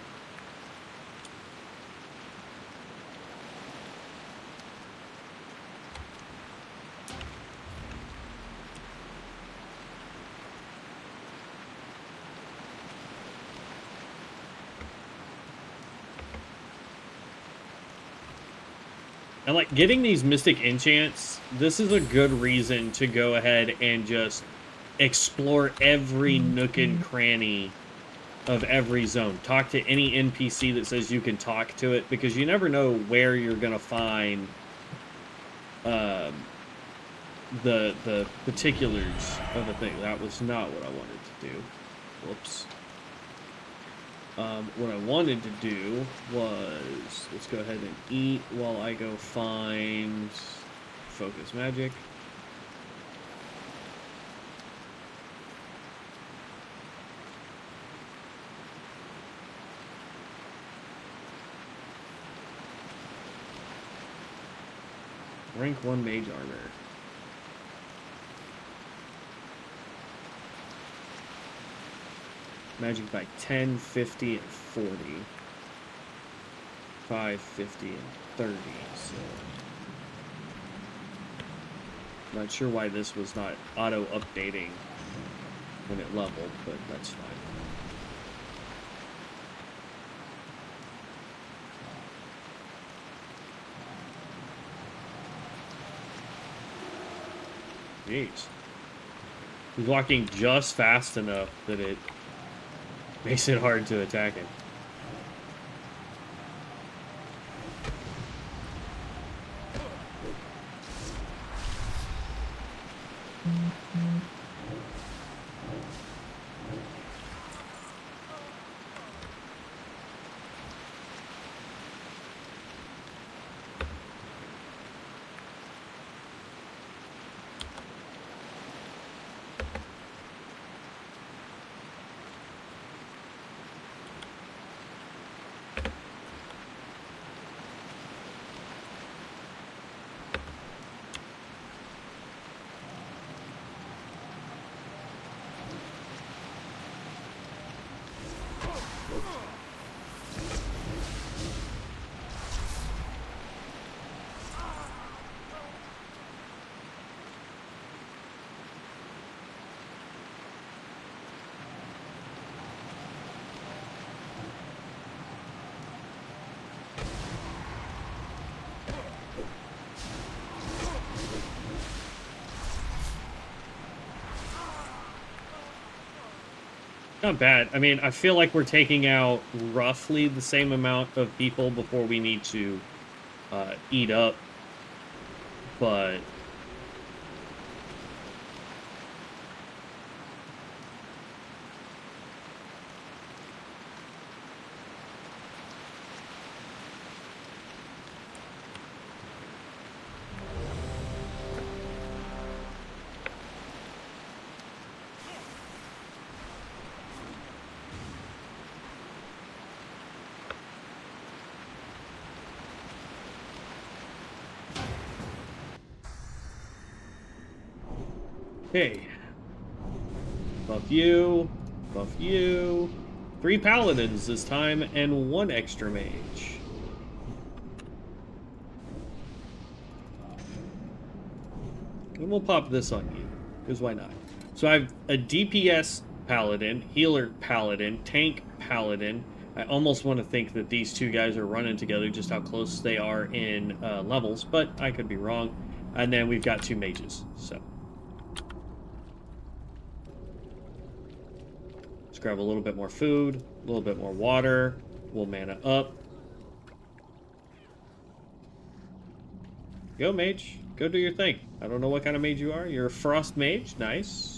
And like getting these mystic enchants, this is a good reason to go ahead and just explore every nook and cranny of every zone. Talk to any NPC that says you can talk to it, because you never know where you're gonna find the particulars of a thing. That was not what I wanted to do. Whoops. What I wanted to do was, let's go ahead and eat while I go find Focus Magic. Rank 1 Mage Armor. Magic by 10, 50, and 40. 5, 50, and 30. So, not sure why this was not auto-updating when it leveled, but that's fine. Jeez. He's walking just fast enough that it makes it hard to attack him. Not bad. I mean, I feel like we're taking out roughly the same amount of people before we need to eat up, but okay. Buff you, buff you. 3 paladins this time and 1 extra mage. And we'll pop this on you, because why not? So I have a DPS paladin, healer paladin, tank paladin. I almost want to think that these two guys are running together, just how close they are in levels, but I could be wrong. And then we've got 2 mages, so. Let's grab a little bit more food, a little bit more water. We'll mana up. Go, mage. Go do your thing. I don't know what kind of mage you are. You're a frost mage. Nice.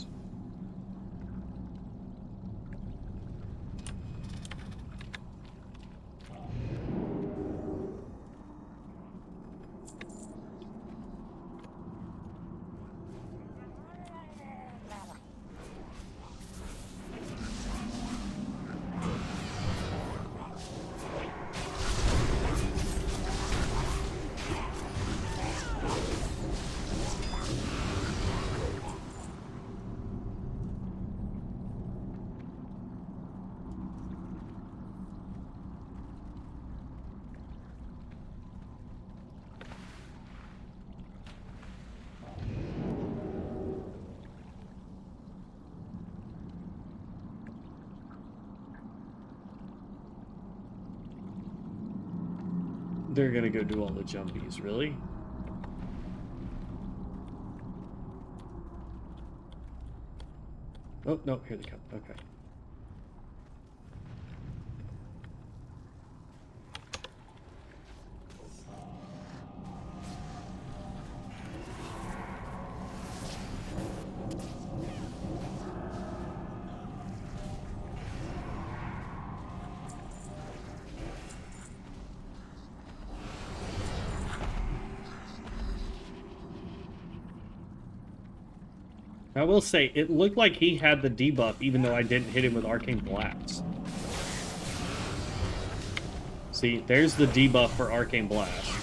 They're gonna go do all the jumpies, really? Oh, no, here they come. Okay. I will say, it looked like he had the debuff, even though I didn't hit him with Arcane Blast. See, there's the debuff for Arcane Blast.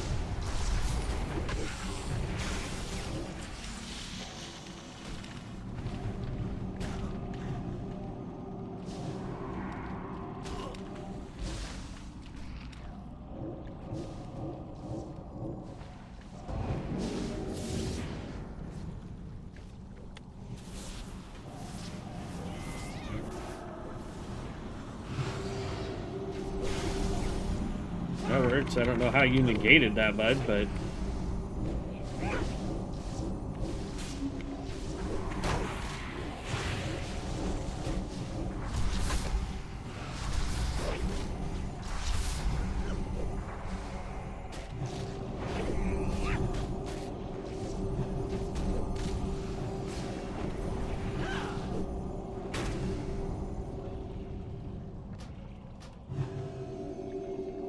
That works. I don't know how you negated that, bud, but...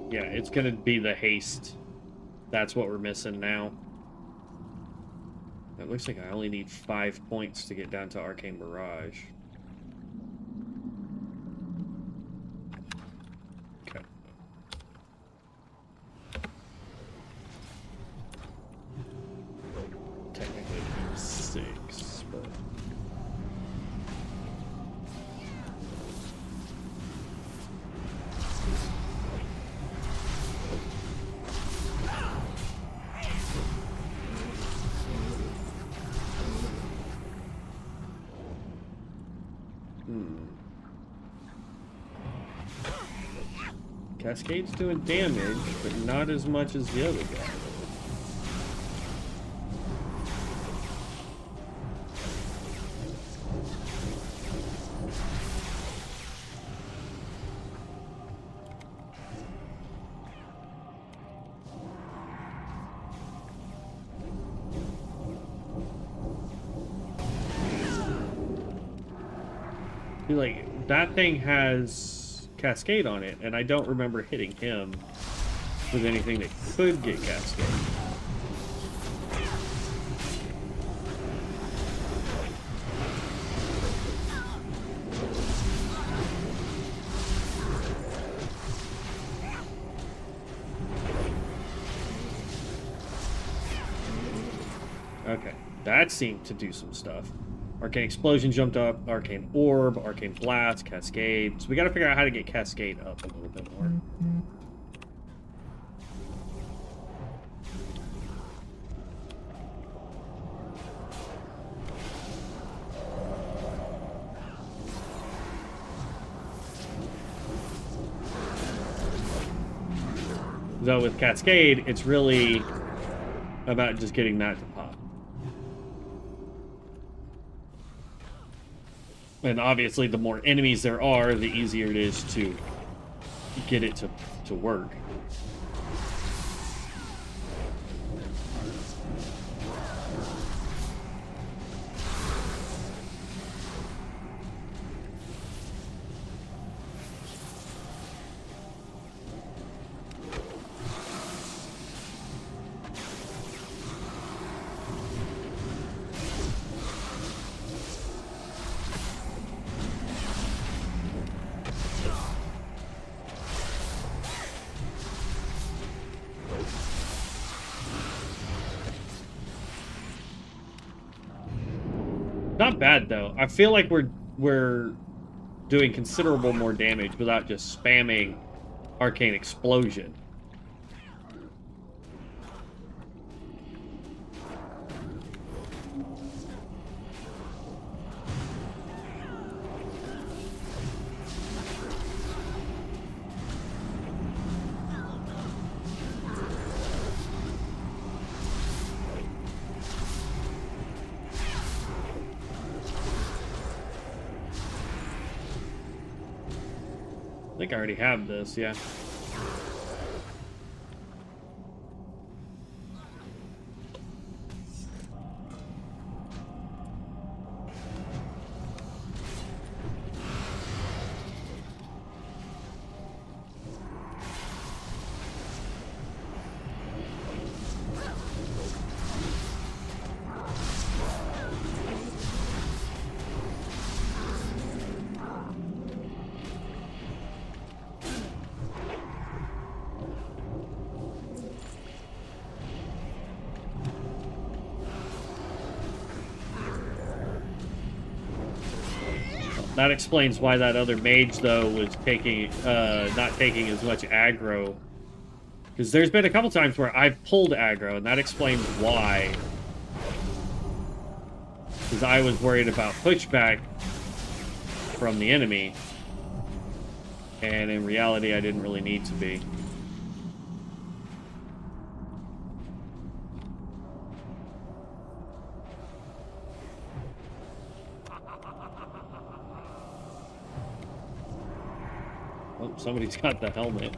yeah, it's gonna be the haste. That's what we're missing now. It looks like I only need 5 points to get down to Arcane Barrage. Okay. Technically 6, but... Cascade's doing damage, but not as much as the other guy. Like, that thing has Cascade on it, and I don't remember hitting him with anything that could get Cascade. Okay, that seemed to do some stuff. Arcane Explosion jumped up, Arcane Orb, Arcane Blast, Cascade. So we gotta figure out how to get Cascade up a little bit more. Though with Cascade, it's really about just getting that to pop. And obviously, the more enemies there are, the easier it is to get it to work. Not bad though. I feel like we're doing considerable more damage without just spamming Arcane Explosion. I think I already have this, yeah. That explains why that other mage, though, was taking, not taking as much aggro. Because there's been a couple times where I've pulled aggro, and that explains why. Because I was worried about pushback from the enemy. And in reality, I didn't really need to be. Oh, somebody's got the helmet.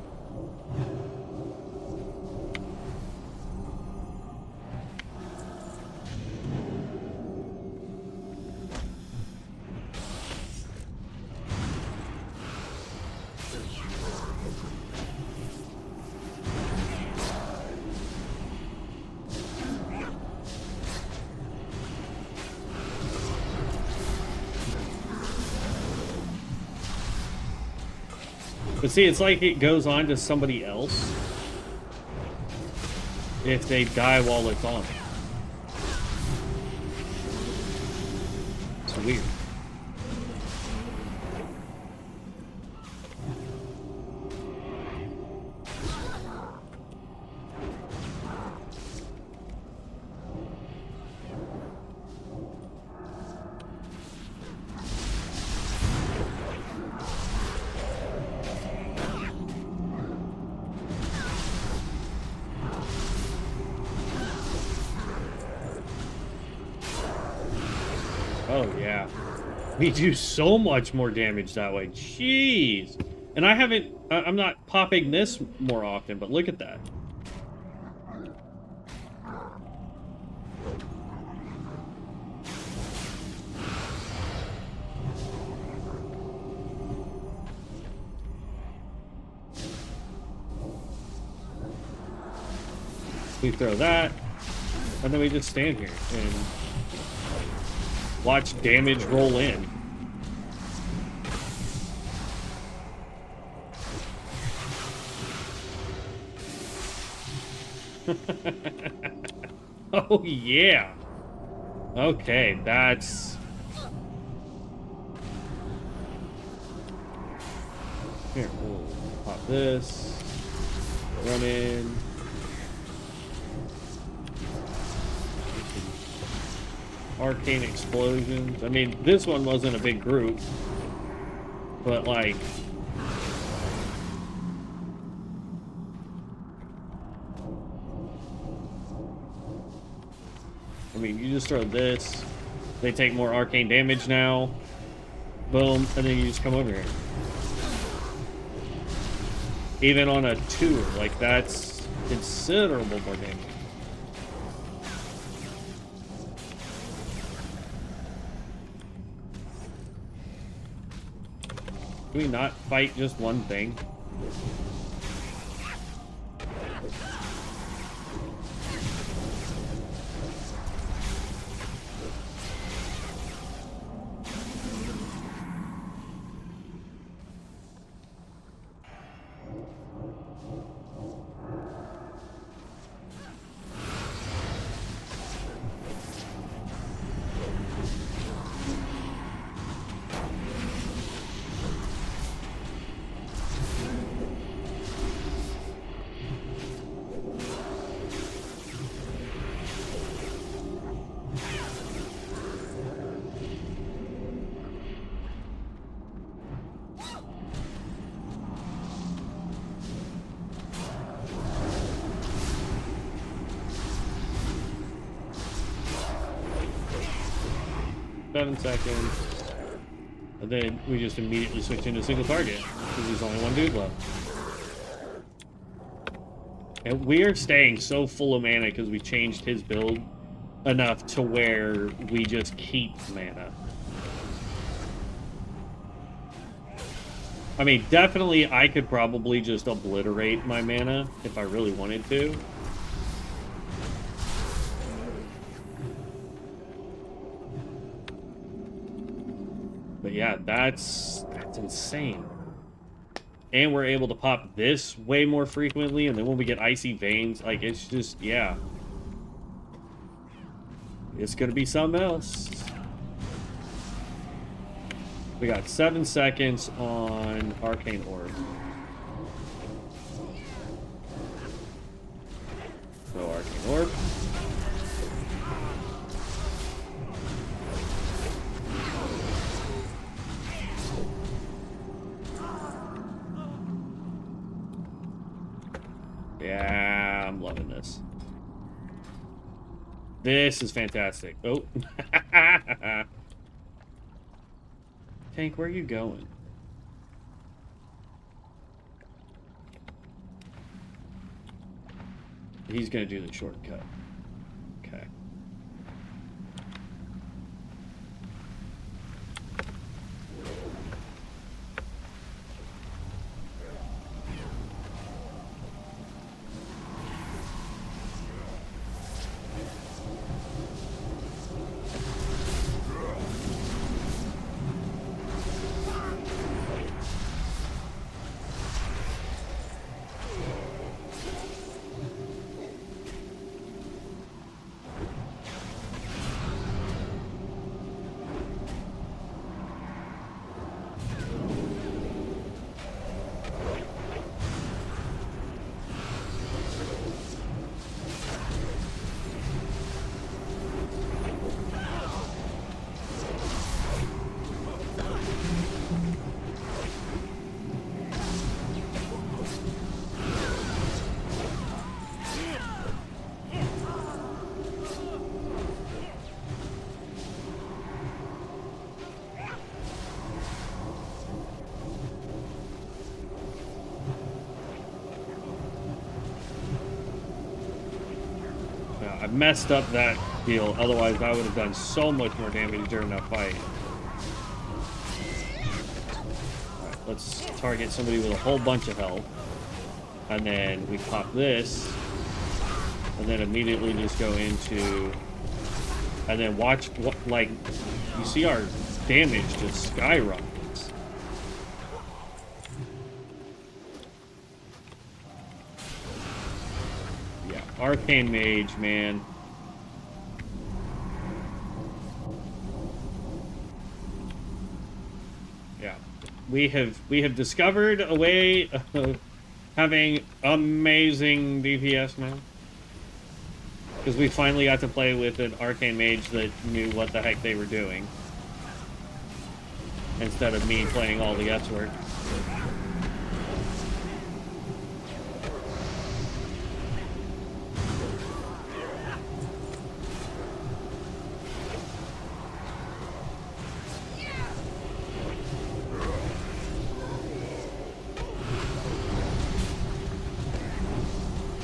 But see, it's like it goes on to somebody else if they die while it's on. It's weird. Oh, yeah. We do so much more damage that way. Jeez. And I'm not popping this more often, but look at that. We throw that, and then we just stand here and watch damage roll in. Oh, yeah. Okay, that's... Here, we'll pop this. Run in. Arcane explosions. I mean, this one wasn't a big group, but like... I mean, you just throw this. They take more arcane damage now. Boom, and then you just come over here. Even on a 2, like that's considerable more damage. Can we not fight just one thing? Seconds, and then we just immediately switch into a single target because there's only one dude left. And we're staying so full of mana because we changed his build enough to where we just keep mana. I mean, definitely I could probably just obliterate my mana if I really wanted to. But yeah, that's insane. And we're able to pop this way more frequently, and then when we get Icy Veins, like, it's just, yeah. It's gonna be something else. We got 7 seconds on Arcane Orb. So Arcane Orb. Yeah, I'm loving this. This is fantastic. Oh. Tank, where are you going? He's gonna do the shortcut. Okay. I messed up that deal, otherwise I would have done so much more damage during that fight. Alright, let's target somebody with a whole bunch of health. And then we pop this. and then immediately just go into, and then watch what, like, you see our damage just skyrockets. Yeah, Arcane Mage, man. Yeah, we have discovered a way of having amazing DPS now. Because we finally got to play with an Arcane Mage that knew what the heck they were doing. Instead of me playing all the guesswork.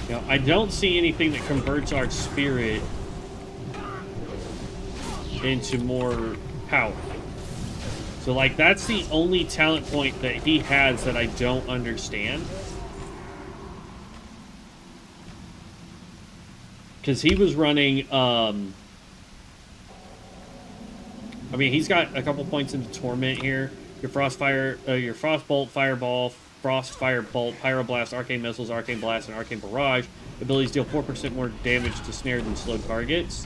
You know, I don't see anything that converts our spirit into more power. So, like, that's the only talent point that he has that I don't understand. Because he was running, I mean, he's got a couple points into Torment here. Your Frostfire, your Frostbolt, Fireball, Frostfire Bolt, Pyroblast, Arcane Missiles, Arcane Blast, and Arcane Barrage. Abilities deal 4% more damage to snared and slowed targets.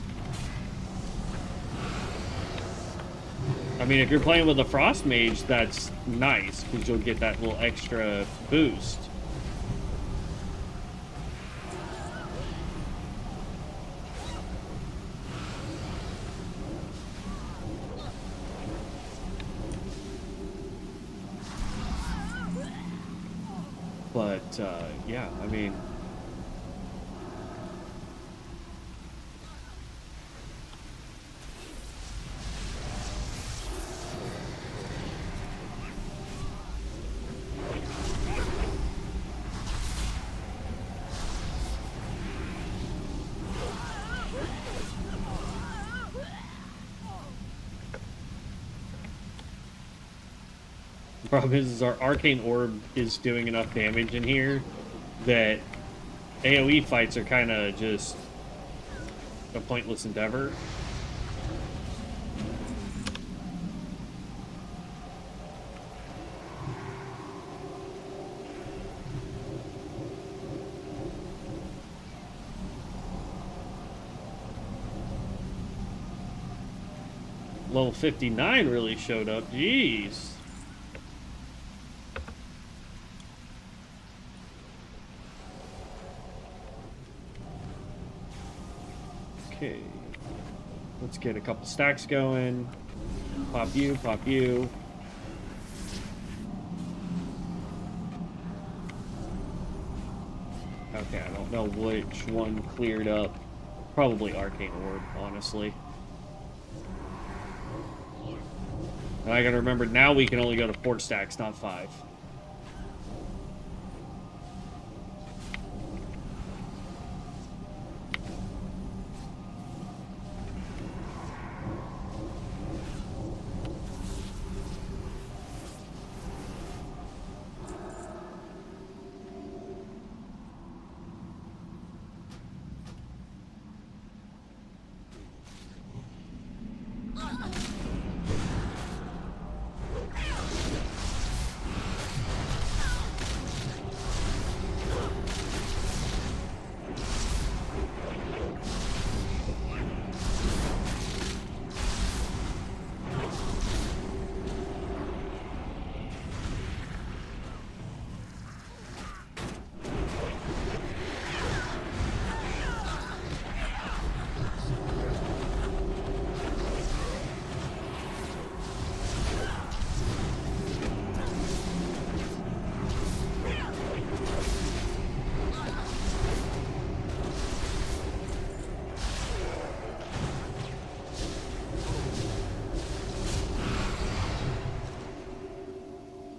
I mean, if you're playing with a Frost Mage, that's nice, because you'll get that little extra boost. But, yeah, I mean... The problem is our Arcane Orb is doing enough damage in here that AoE fights are kind of just a pointless endeavor. Level 59 really showed up. Jeez. Okay, let's get a couple stacks going. Pop you, pop you. Okay, I don't know which one cleared up. Probably Arcane Orb, honestly. And I gotta remember, now we can only go to 4 stacks, not 5.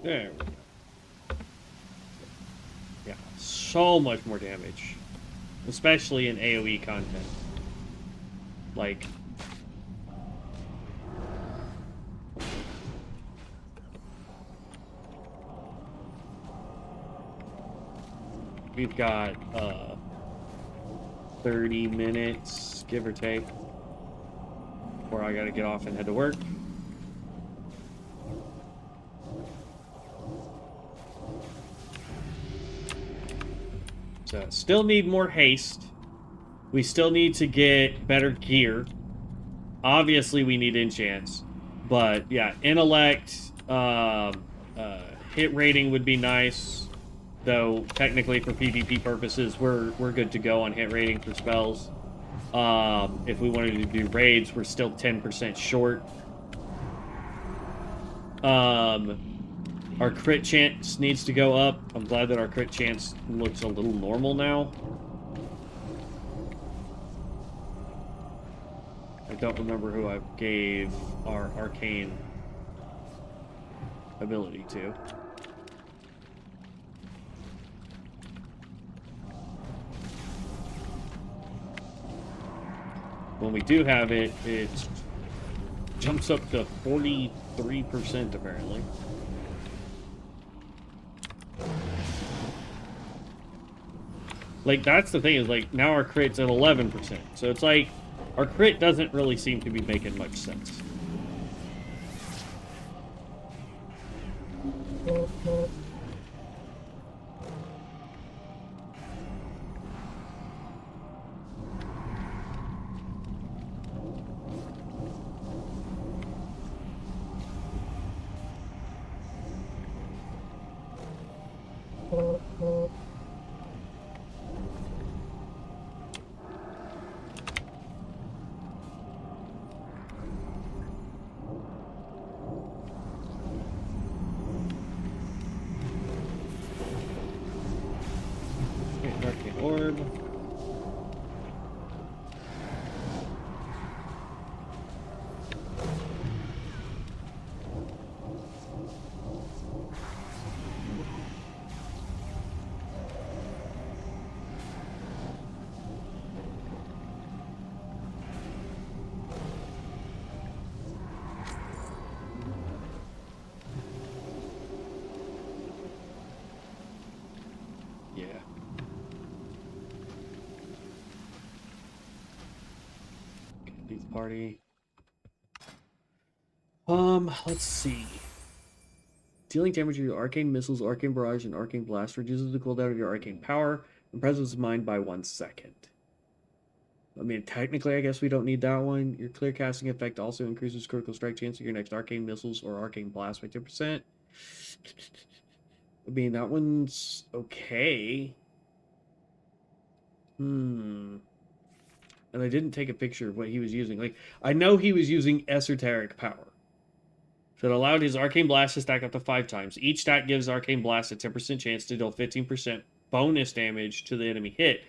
There we go. Yeah, so much more damage. Especially in AoE content. Like... we've got, 30 minutes, give or take, before I gotta get off and head to work. So, still need more haste. We still need to get better gear. Obviously, we need enchants. But, yeah, intellect, hit rating would be nice. Though, technically, for PvP purposes, we're good to go on hit rating for spells. If we wanted to do raids, we're still 10% short. Our crit chance needs to go up. I'm glad that our crit chance looks a little normal now. I don't remember who I gave our Arcane ability to. When we do have it, it jumps up to 43% apparently. Like, that's the thing, is like, now our crit's at 11%. So it's like, our crit doesn't really seem to be making much sense. Orb. Yeah. These party. Let's see. Dealing damage to your arcane missiles, arcane barrage, and arcane blast reduces the cooldown of your arcane power and presence of mind by 1 second. I mean, technically, I guess we don't need that one. Your clear casting effect also increases critical strike chance of your next arcane missiles or arcane blast by 10%. I mean, that one's okay. And I didn't take a picture of what he was using. Like, I know he was using esoteric power. So it allowed his arcane blast to stack up to 5 times. Each stack gives arcane blast a 10% chance to deal 15% bonus damage to the enemy hit.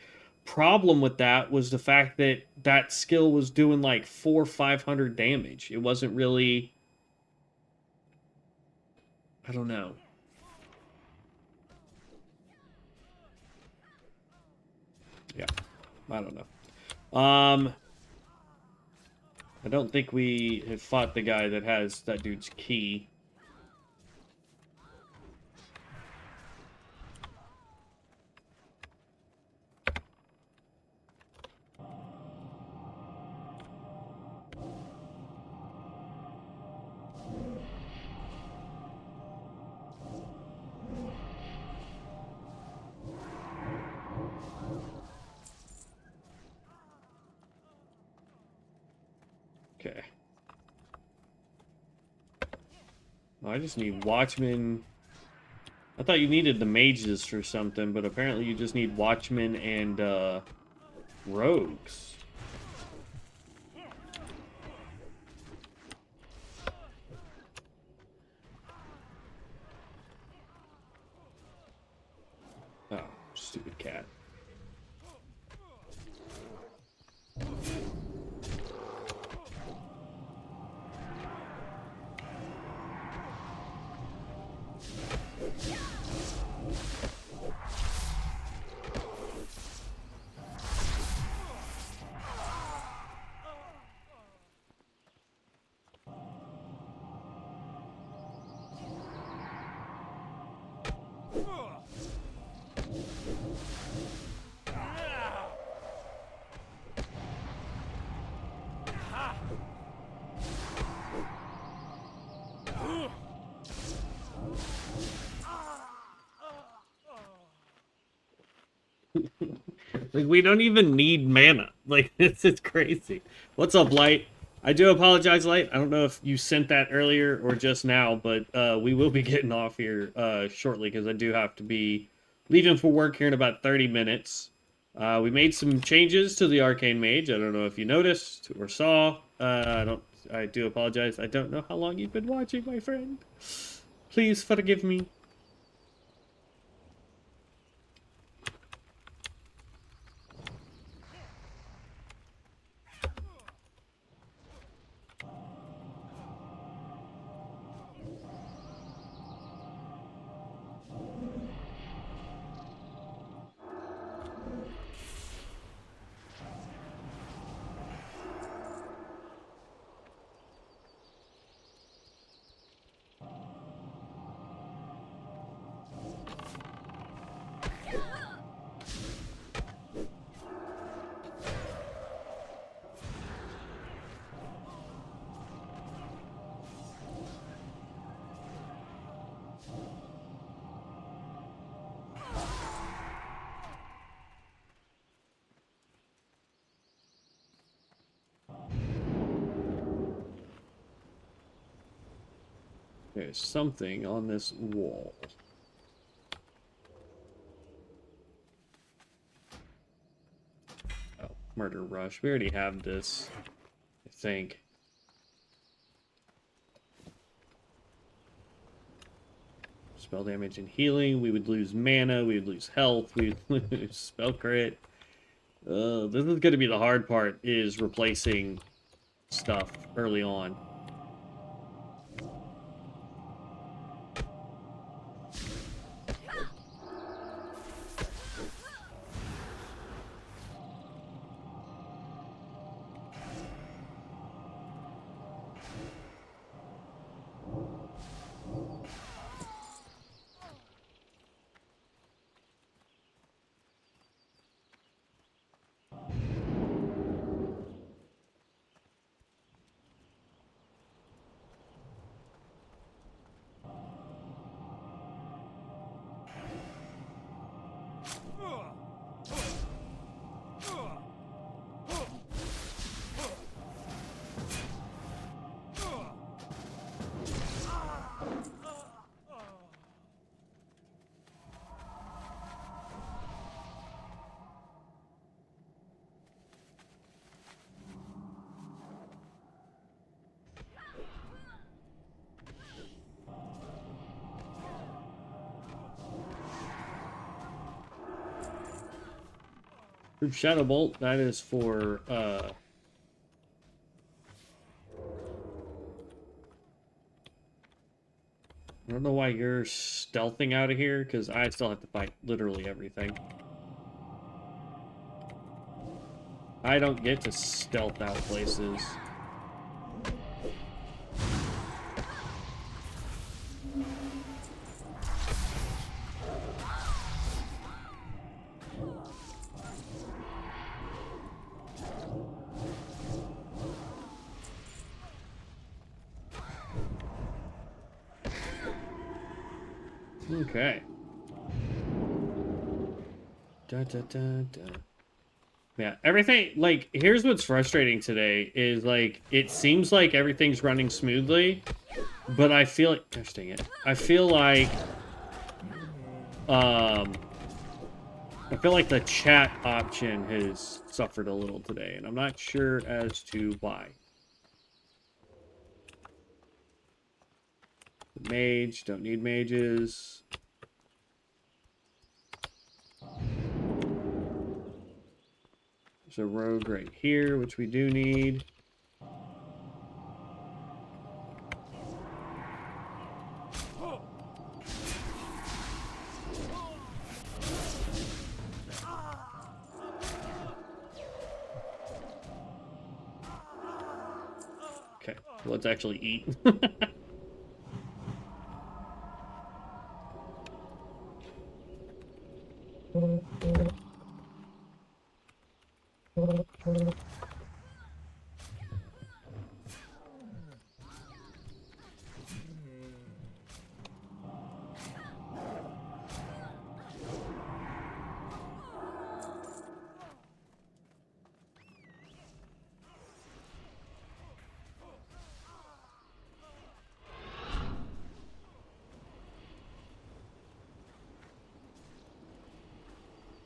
Problem with that was the fact that that skill was doing like 400-500 damage. It wasn't really, I don't know. Yeah, I don't know. I don't think we have fought the guy that has that dude's key. Okay. I just need Watchmen. I thought you needed the mages for something, but apparently you just need Watchmen and rogues. Oh, stupid cat. Like, we don't even need mana. Like, this is crazy. What's up, Light? I do apologize, Light. I don't know if you sent that earlier or just now, but we will be getting off here shortly because I do have to be leaving for work here in about 30 minutes. We made some changes to the Arcane Mage. I don't know if you noticed or saw. I do apologize. I don't know how long you've been watching, my friend. Please forgive me. There's something on this wall. Oh, Murder Rush. We already have this, I think. Spell damage and healing. We would lose mana. We would lose health. We would lose spell crit. This is going to be the hard part, is replacing stuff early on. Group Shadow Bolt, that is for, I don't know why you're stealthing out of here, because I still have to fight literally everything. I don't get to stealth out places. Okay. Da, da, da, da. Yeah, everything, like, here's what's frustrating today is, like, it seems like everything's running smoothly, but I feel like, gosh dang it, I feel like the chat option has suffered a little today, and I'm not sure as to why. Mage, don't need mages. There's a rogue right here, which we do need. Okay, let's actually eat.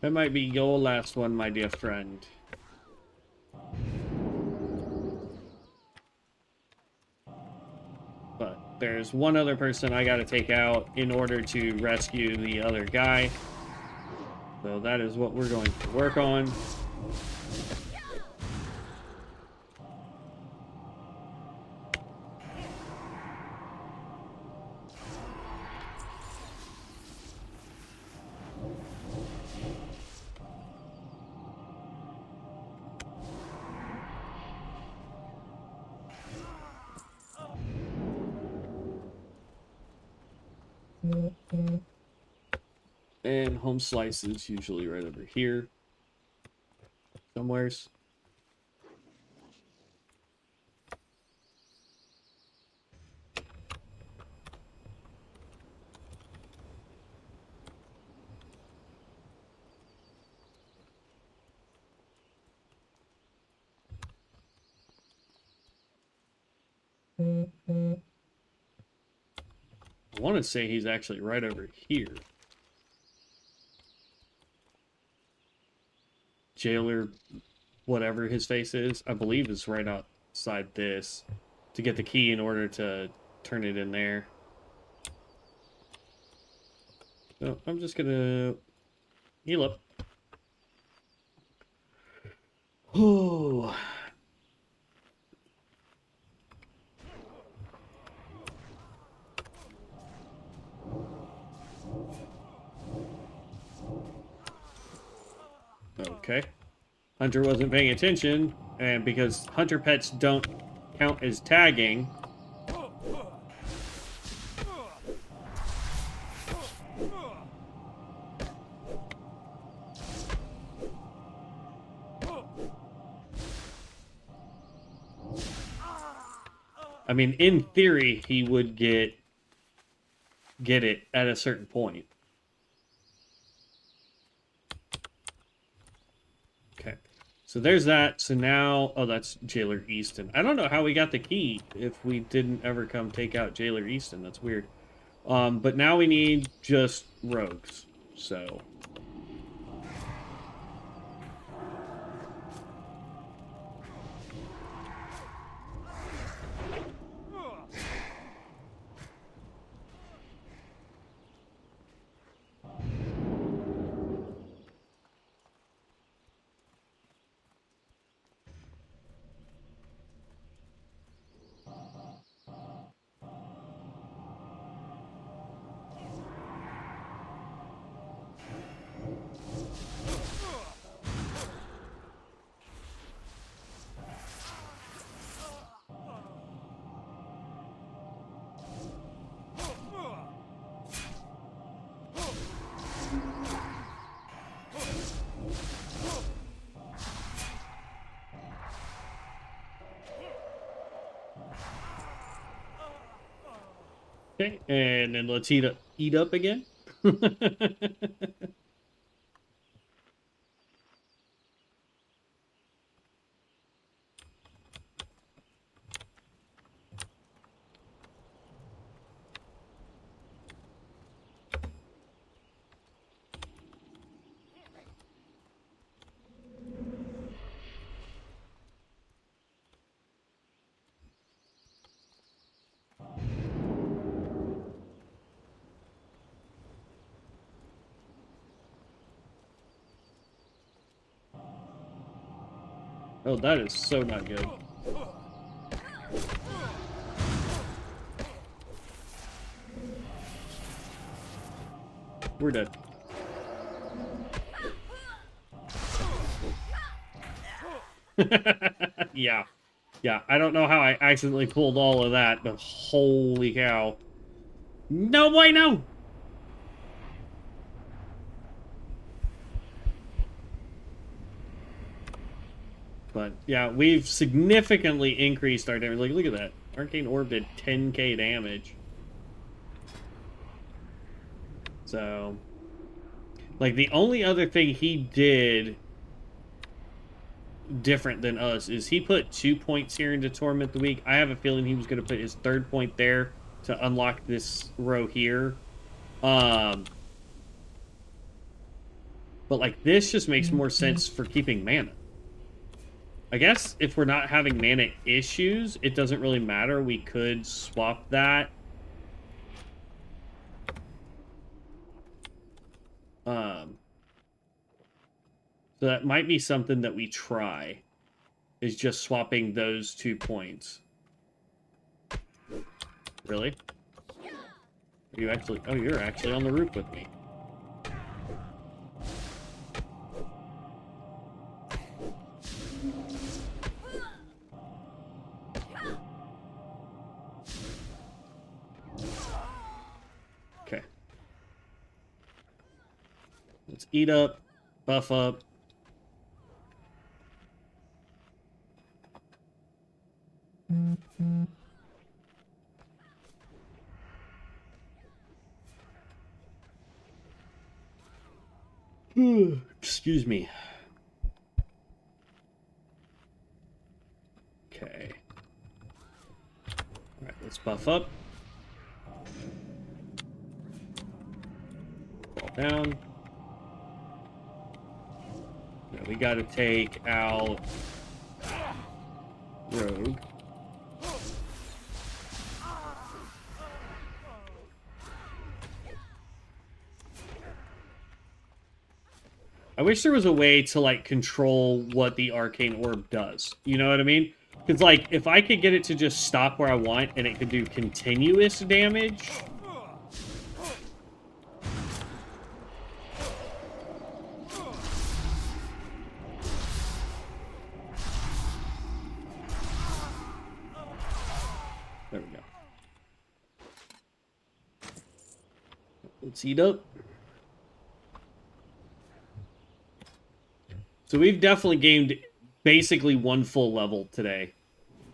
That might be your last one, my dear friend. But there's one other person I gotta take out in order to rescue the other guy. So that is what we're going to work on. And home slice is usually right over here. Somewheres. I want to say he's actually right over here. Jailer, whatever his face is, I believe is right outside this to get the key in order to turn it in there. So I'm just gonna heal up. Oh. Okay. Hunter wasn't paying attention, and because hunter pets don't count as tagging, I mean, in theory, he would get it at a certain point. Okay. So there's that. So now, oh, that's Jailer Easton. I don't know how we got the key if we didn't ever come take out Jailer Easton. That's weird. But now we need just rogues. So... Okay, and then let's eat up again. Oh, that is so not good. We're dead. Yeah. Yeah, I don't know how I accidentally pulled all of that, but holy cow. No bueno! But yeah, we've significantly increased our damage. Like, look at that. Arcane Orb did 10k damage. So, like, the only other thing he did different than us is he put 2 points here into Torment the Weak. I have a feeling he was going to put his 3rd point there to unlock this row here. But like this just makes more sense for keeping mana. I guess if we're not having mana issues, it doesn't really matter. We could swap that. So that might be something that we try, is just swapping those 2 points. Really? Are you actually... Oh, you're actually on the roof with me. Okay. Let's eat up, buff up. Excuse me. Okay. All right, let's buff up. Fall down. Now we got to take out Rogue. I wish there was a way to, like, control what the Arcane Orb does. You know what I mean? Because, like, if I could get it to just stop where I want and it could do continuous damage... There we go. Let's heat up. So we've definitely gained basically 1 full level today.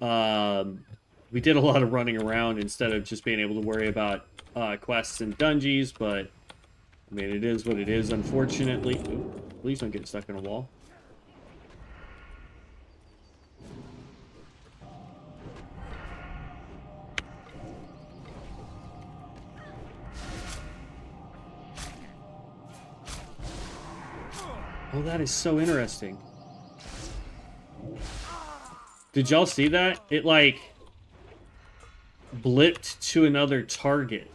We did a lot of running around instead of just being able to worry about quests and dungeons, but I mean, it is what it is, unfortunately. Ooh, please don't get stuck in a wall. Oh, that is so interesting. Did y'all see that? It, like, blipped to another target.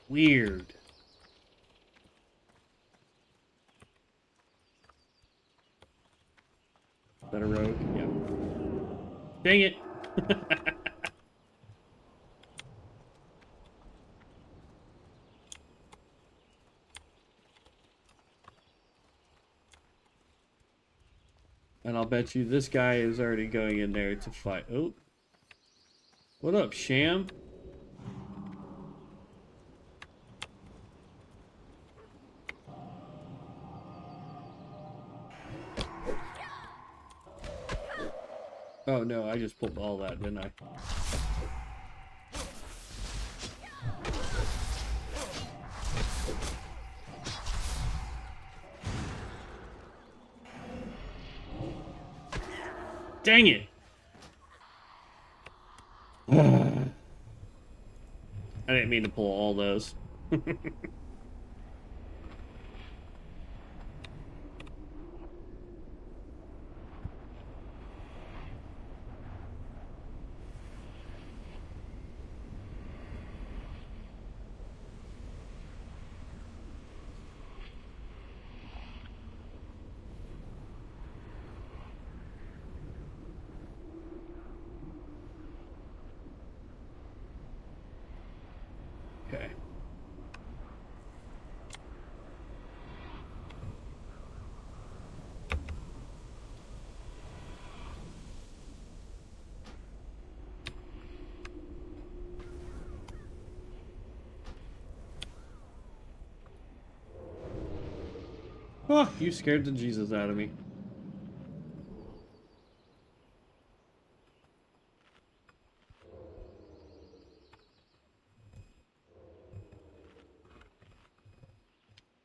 Weird. Is that a rogue? Yeah. Dang it. And I'll bet you this guy is already going in there to fight. Oh. What up, Sham? Oh no, I just pulled all that, didn't I? Dang it! I didn't mean to pull all those. Okay. Oh, you scared the Jesus out of me.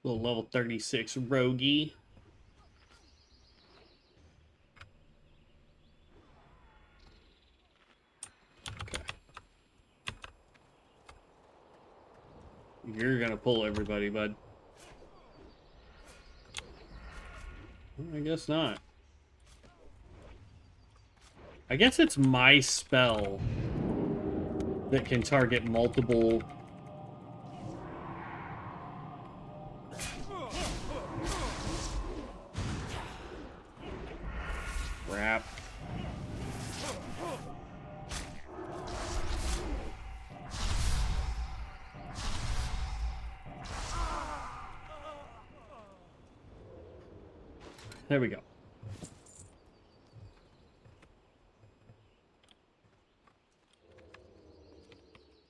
Little level 36 roguey. Okay. You're gonna pull everybody, bud. I guess not. I guess it's my spell that can target multiple. Crap. There we go.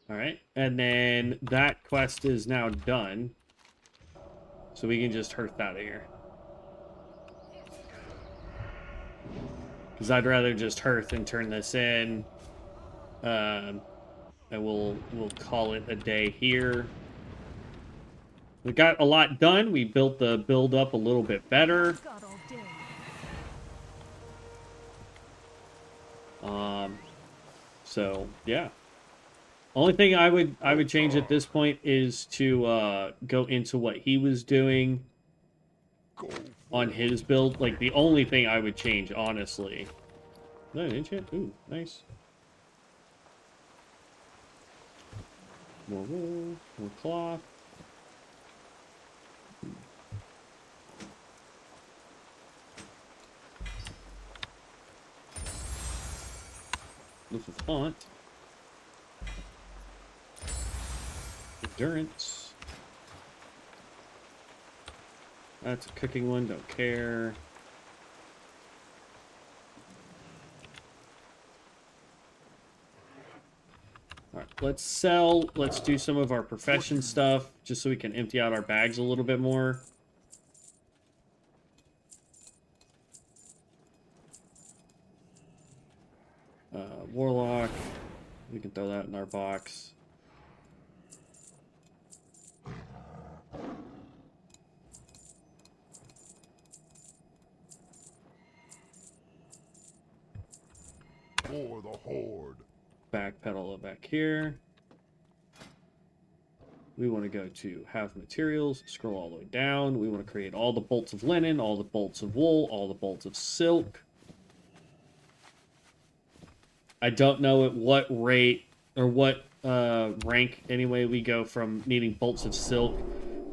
All right, and then that quest is now done. So we can just hearth out of here. Because I'd rather just hearth and turn this in. And we'll call it a day here. We got a lot done. We built the build up a little bit better. So yeah. Only thing I would change at this point is to go into what he was doing on his build. Like the only thing I would change, honestly. Is that an enchant? Ooh, nice. More wool, more cloth. Look for font. Endurance. That's a cooking one, don't care. Alright, let's sell. Let's do some of our profession stuff, just so we can empty out our bags a little bit more. Warlock. We can throw that in our box. For the Horde. Backpedal it back here. We want to go to have materials, scroll all the way down. We want to create all the bolts of linen, all the bolts of wool, all the bolts of silk. I don't know at what rate or what rank anyway we go from needing bolts of silk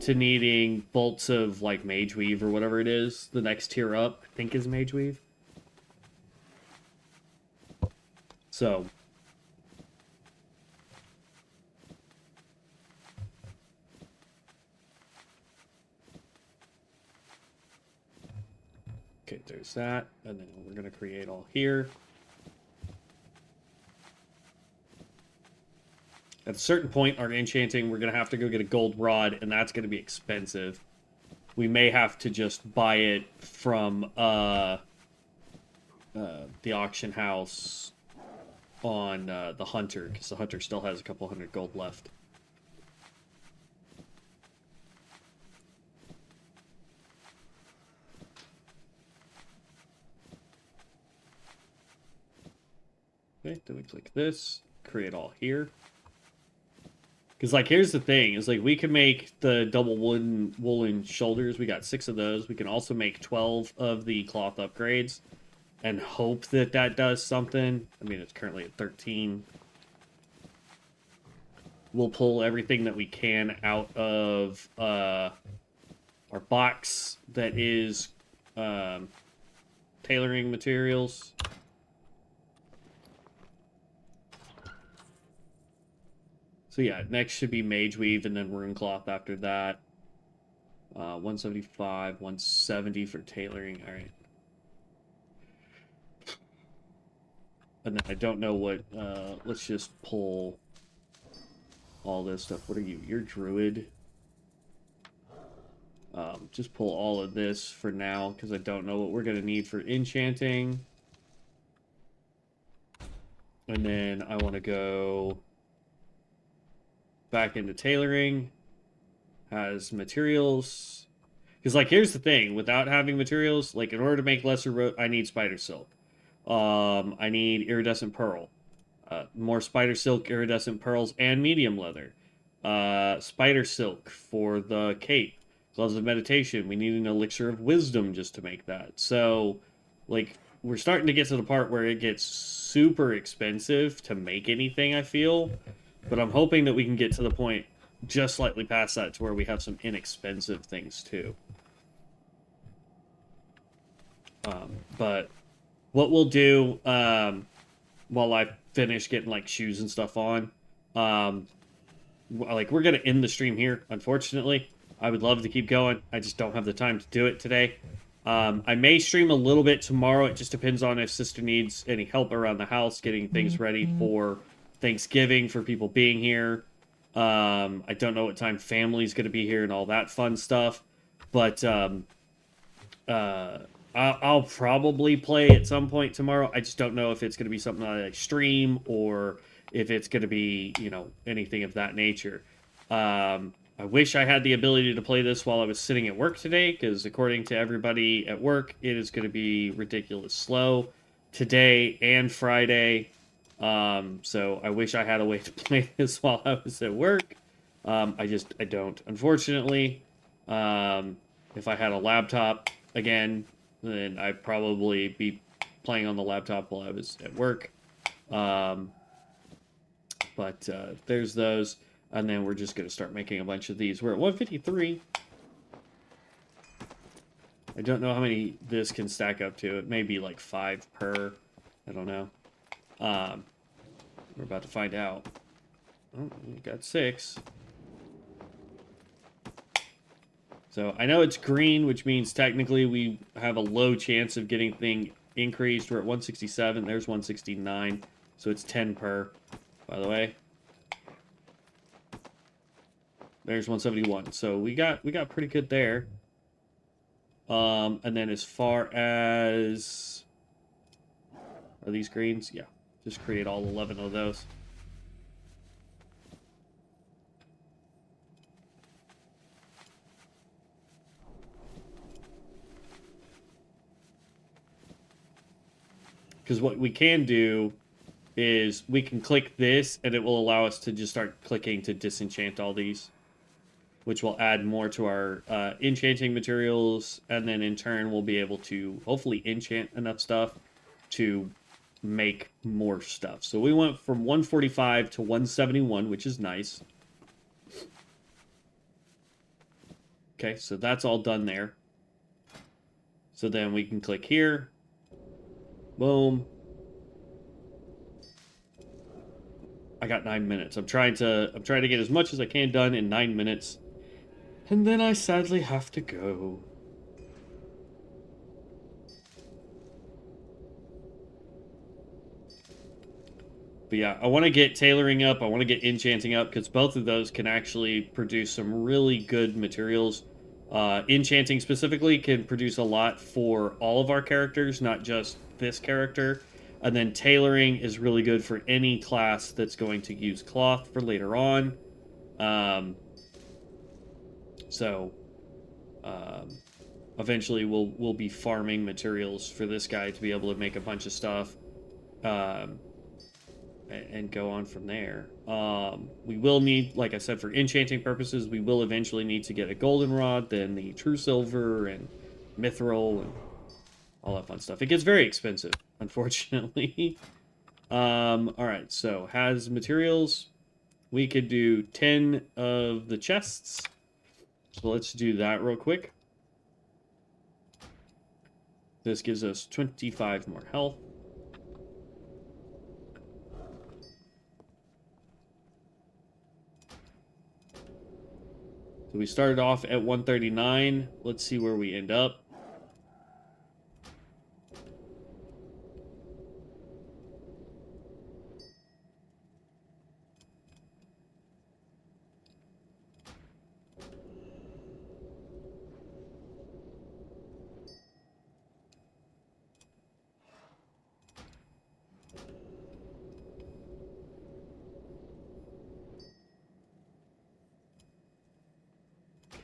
to needing bolts of like mage weave or whatever it is. The next tier up, I think, is mage weave. So okay, there's that, and then we're gonna create all here. At a certain point, our enchanting, we're going to have to go get a gold rod, and that's going to be expensive. We may have to just buy it from the auction house on the hunter, because the hunter still has a couple hundred gold left. Okay, then we click this, create all here. Because, like, here's the thing. Is like, we can make the double woolen shoulders. We got 6 of those. We can also make 12 of the cloth upgrades. And hope that that does something. I mean, it's currently at 13. We'll pull everything that we can out of our box that is tailoring materials. So yeah, next should be Mage Weave and then Rune Cloth after that. 175, 170 for tailoring. All right. And then I don't know what, let's just pull all this stuff. What are you? You're Druid. Just pull all of this for now, because I don't know what we're going to need for enchanting. And then I want to go back into tailoring. Has materials. Because, like, here's the thing. Without having materials, like, in order to make lesser rope, I need spider silk. I need iridescent pearl. More spider silk, iridescent pearls, and medium leather. Spider silk for the cape. Gloves of meditation. We need an elixir of wisdom just to make that. So, like, we're starting to get to the part where it gets super expensive to make anything, I feel. But I'm hoping that we can get to the point just slightly past that to where we have some inexpensive things too. But what we'll do while I finish getting like shoes and stuff on, like we're gonna end the stream here. Unfortunately, I would love to keep going. I just don't have the time to do it today. I may stream a little bit tomorrow. It just depends on if Sister needs any help around the house, getting things ready for Thanksgiving, for people being here. I don't know what time family's going to be here and all that fun stuff. But I'll probably play at some point tomorrow. I just don't know if it's going to be something I stream or if it's going to be, you know, anything of that nature. I wish I had the ability to play this while I was sitting at work today, because according to everybody at work, it is going to be ridiculous slow today and Friday. So I wish I had a way to play this while I was at work. I don't. Unfortunately, if I had a laptop again, then I'd probably be playing on the laptop while I was at work. But there's those. And then we're just going to start making a bunch of these. We're at 153. I don't know how many this can stack up to. It may be like 5 per. I don't know. We're about to find out. Oh, we got 6. So I know it's green, which means technically we have a low chance of getting thing increased. We're at 167. There's 169. So it's 10 per, by the way. There's 171. So we got pretty good there. And then as far as, are these greens? Yeah. Just create all 11 of those. Because what we can do is we can click this and it will allow us to just start clicking to disenchant all these, which will add more to our enchanting materials, and then in turn we'll be able to hopefully enchant enough stuff to make more stuff. So we went from 145 to 171, which is nice. Okay, so that's all done there. So then we can click here. Boom. I got 9 minutes. I'm trying to get as much as I can done in 9 minutes. And then I sadly have to go. But yeah, I want to get tailoring up. I want to get enchanting up, because both of those can actually produce some really good materials. Enchanting specifically can produce a lot for all of our characters, not just this character. And then tailoring is really good for any class that's going to use cloth for later on. Eventually we'll be farming materials for this guy to be able to make a bunch of stuff, and go on from there. We will need, like I said, for enchanting purposes, we will eventually need to get a goldenrod, then the true silver and mithril and all that fun stuff. It gets very expensive, unfortunately. All right, so has materials. We could do 10 of the chests. So let's do that real quick. This gives us 25 more health. So we started off at 139. Let's see where we end up.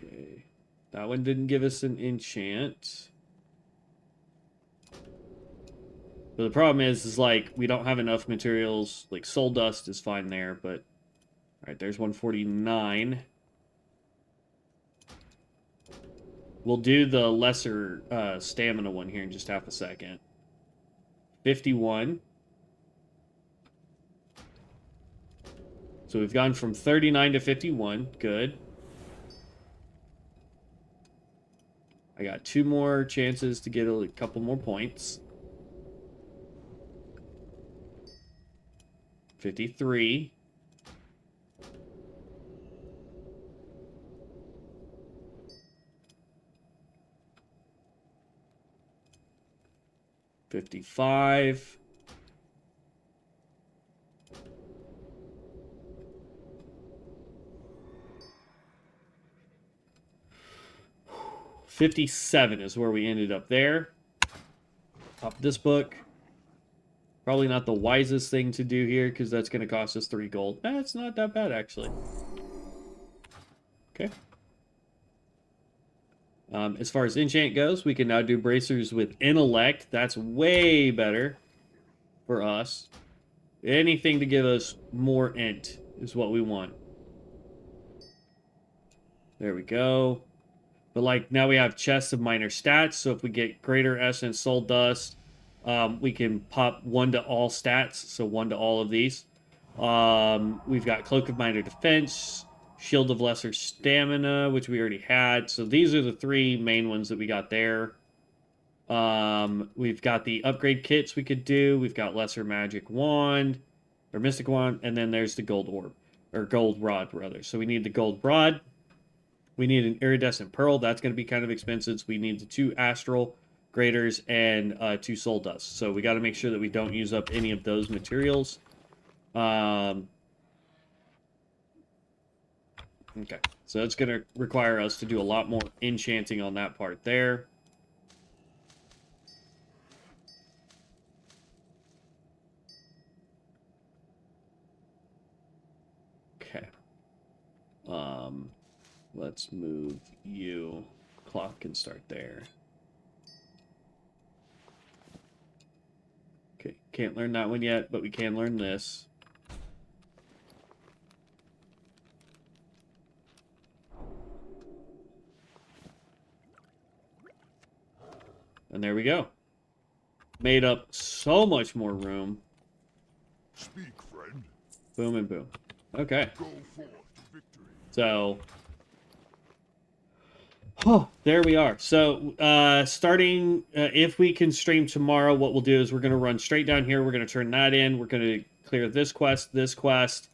Okay. That one didn't give us an enchant. But the problem is like, we don't have enough materials. Like, soul dust is fine there, but right, there's 149. We'll do the lesser stamina one here in just half a second. 51. So we've gone from 39 to 51. Good. I got 2 more chances to get a couple more points. 53. $55. 57 is where we ended up there. Pop this book. Probably not the wisest thing to do here because that's going to cost us 3 gold. That's not that bad, actually. Okay. As far as enchant goes, we can now do bracers with intellect. That's way better for us. Anything to give us more int is what we want. There we go. But like now we have chests of minor stats. So if we get greater essence, soul dust, we can pop 1 to all stats. So 1 to all of these. We've got cloak of minor defense, shield of lesser stamina, which we already had. So these are the 3 main ones that we got there. We've got the upgrade kits we could do. We've got lesser magic wand or mystic wand, and then there's the gold orb or gold rod rather. So we need the gold rod. We need an iridescent pearl. That's going to be kind of expensive. So we need the 2 astral graders and 2 soul dust. So we got to make sure that we don't use up any of those materials. Okay, so it's going to require us to do a lot more enchanting on that part there. Okay. Let's move you. Clock can start there. Okay, can't learn that one yet, but we can learn this. And there we go. Made up so much more room. Speak, friend. Boom and boom. Okay. Go forth to victory. So, there we are. So, starting, if we can stream tomorrow, what we'll do is we're going to run straight down here. We're going to turn that in. We're going to clear this quest, this quest.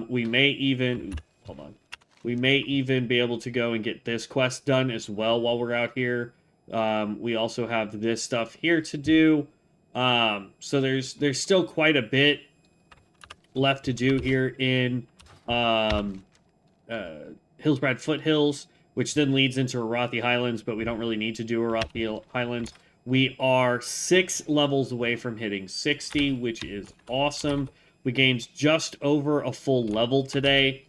We may even, hold on. We may even be able to go and get this quest done as well while we're out here. We also have this stuff here to do. So there's still quite a bit left to do here in Hillsbrad Foothills, which then leads into Arathi Highlands, but we don't really need to do Arathi Highlands. We are 6 levels away from hitting 60, which is awesome. We gained just over a full level today,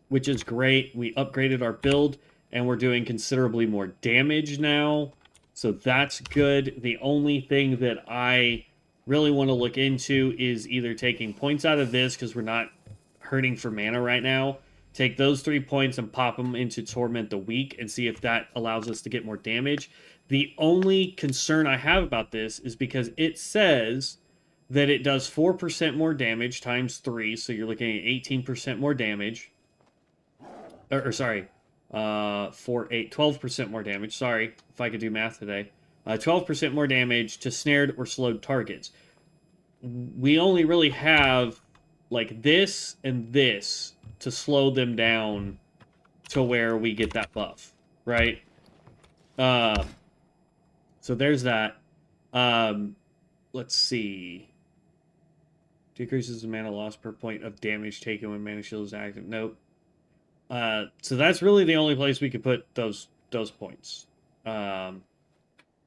which is great. We upgraded our build, and we're doing considerably more damage now, so that's good. The only thing that I really want to look into is either taking points out of this, because we're not hurting for mana right now. Take those 3 points and pop them into Torment the Weak and see if that allows us to get more damage. The only concern I have about this is because it says that it does 4% more damage times 3, so you're looking at 18% more damage. Sorry, 12% more damage. Sorry, if I could do math today. 12% more damage to snared or slowed targets. We only really have like this and this to slow them down to where we get that buff, right? So there's that. Let's see. Decreases the mana loss per point of damage taken when mana shield is active. Nope. So that's really the only place we could put those points.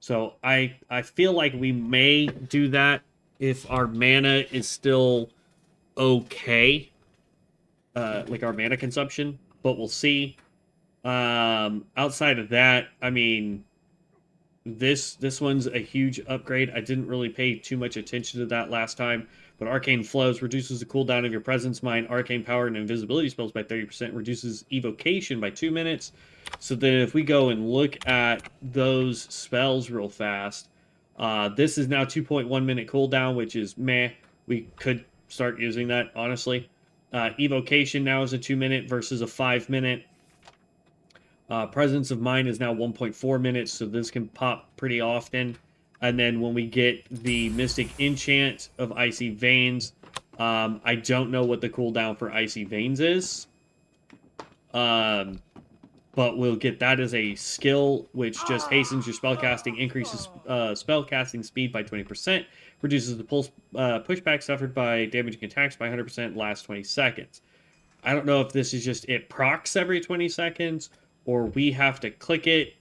So I feel like we may do that if our mana is still okay. Like our mana consumption, but we'll see. Outside of that, I mean, this one's a huge upgrade. I didn't really pay too much attention to that last time, But Arcane Flows reduces the cooldown of your Presence Mine, Arcane Power, and Invisibility spells by 30%, reduces Evocation by 2 minutes. So then if we go and look at those spells real fast, this is now 2.1 minute cooldown, which is meh. We could start using that, honestly. Evocation now is a 2 minute versus a 5 minute. Presence of Mind is now 1.4 minutes, so this can pop pretty often. And then when we get the Mystic Enchant of Icy Veins, I don't know what the cooldown for Icy Veins is. But we'll get that as a skill, which just hastens your spellcasting, increases spellcasting speed by 20%, reduces the pulse pushback suffered by damaging attacks by 100%, lasts 20 seconds. I don't know if this is just it procs every 20 seconds, or we have to click it,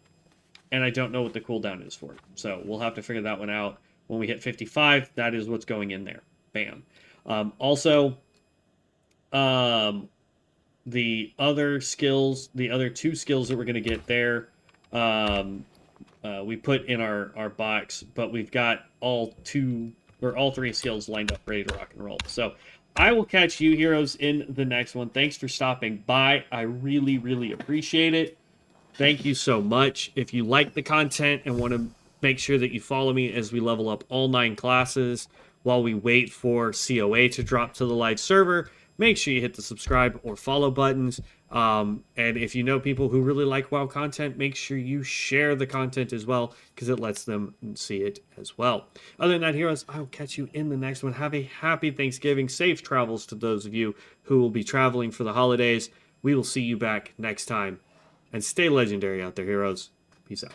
and I don't know what the cooldown is for it. So we'll have to figure that one out. When we hit 55, that is what's going in there. Bam. The other skills, the other 2 skills that we're going to get there, we put in our box, but we've got all 3 skills lined up, ready to rock and roll. So I will catch you, heroes, in the next one. Thanks for stopping by. I really, really appreciate it. Thank you so much. If you like the content and want to make sure that you follow me as we level up all 9 classes while we wait for COA to drop to the live server, make sure you hit the subscribe or follow buttons. And if you know people who really like WoW content, make sure you share the content as well, because it lets them see it as well. Other than that, heroes, I will catch you in the next one. Have a happy Thanksgiving. Safe travels to those of you who will be traveling for the holidays. We will see you back next time. And stay legendary out there, heroes. Peace out.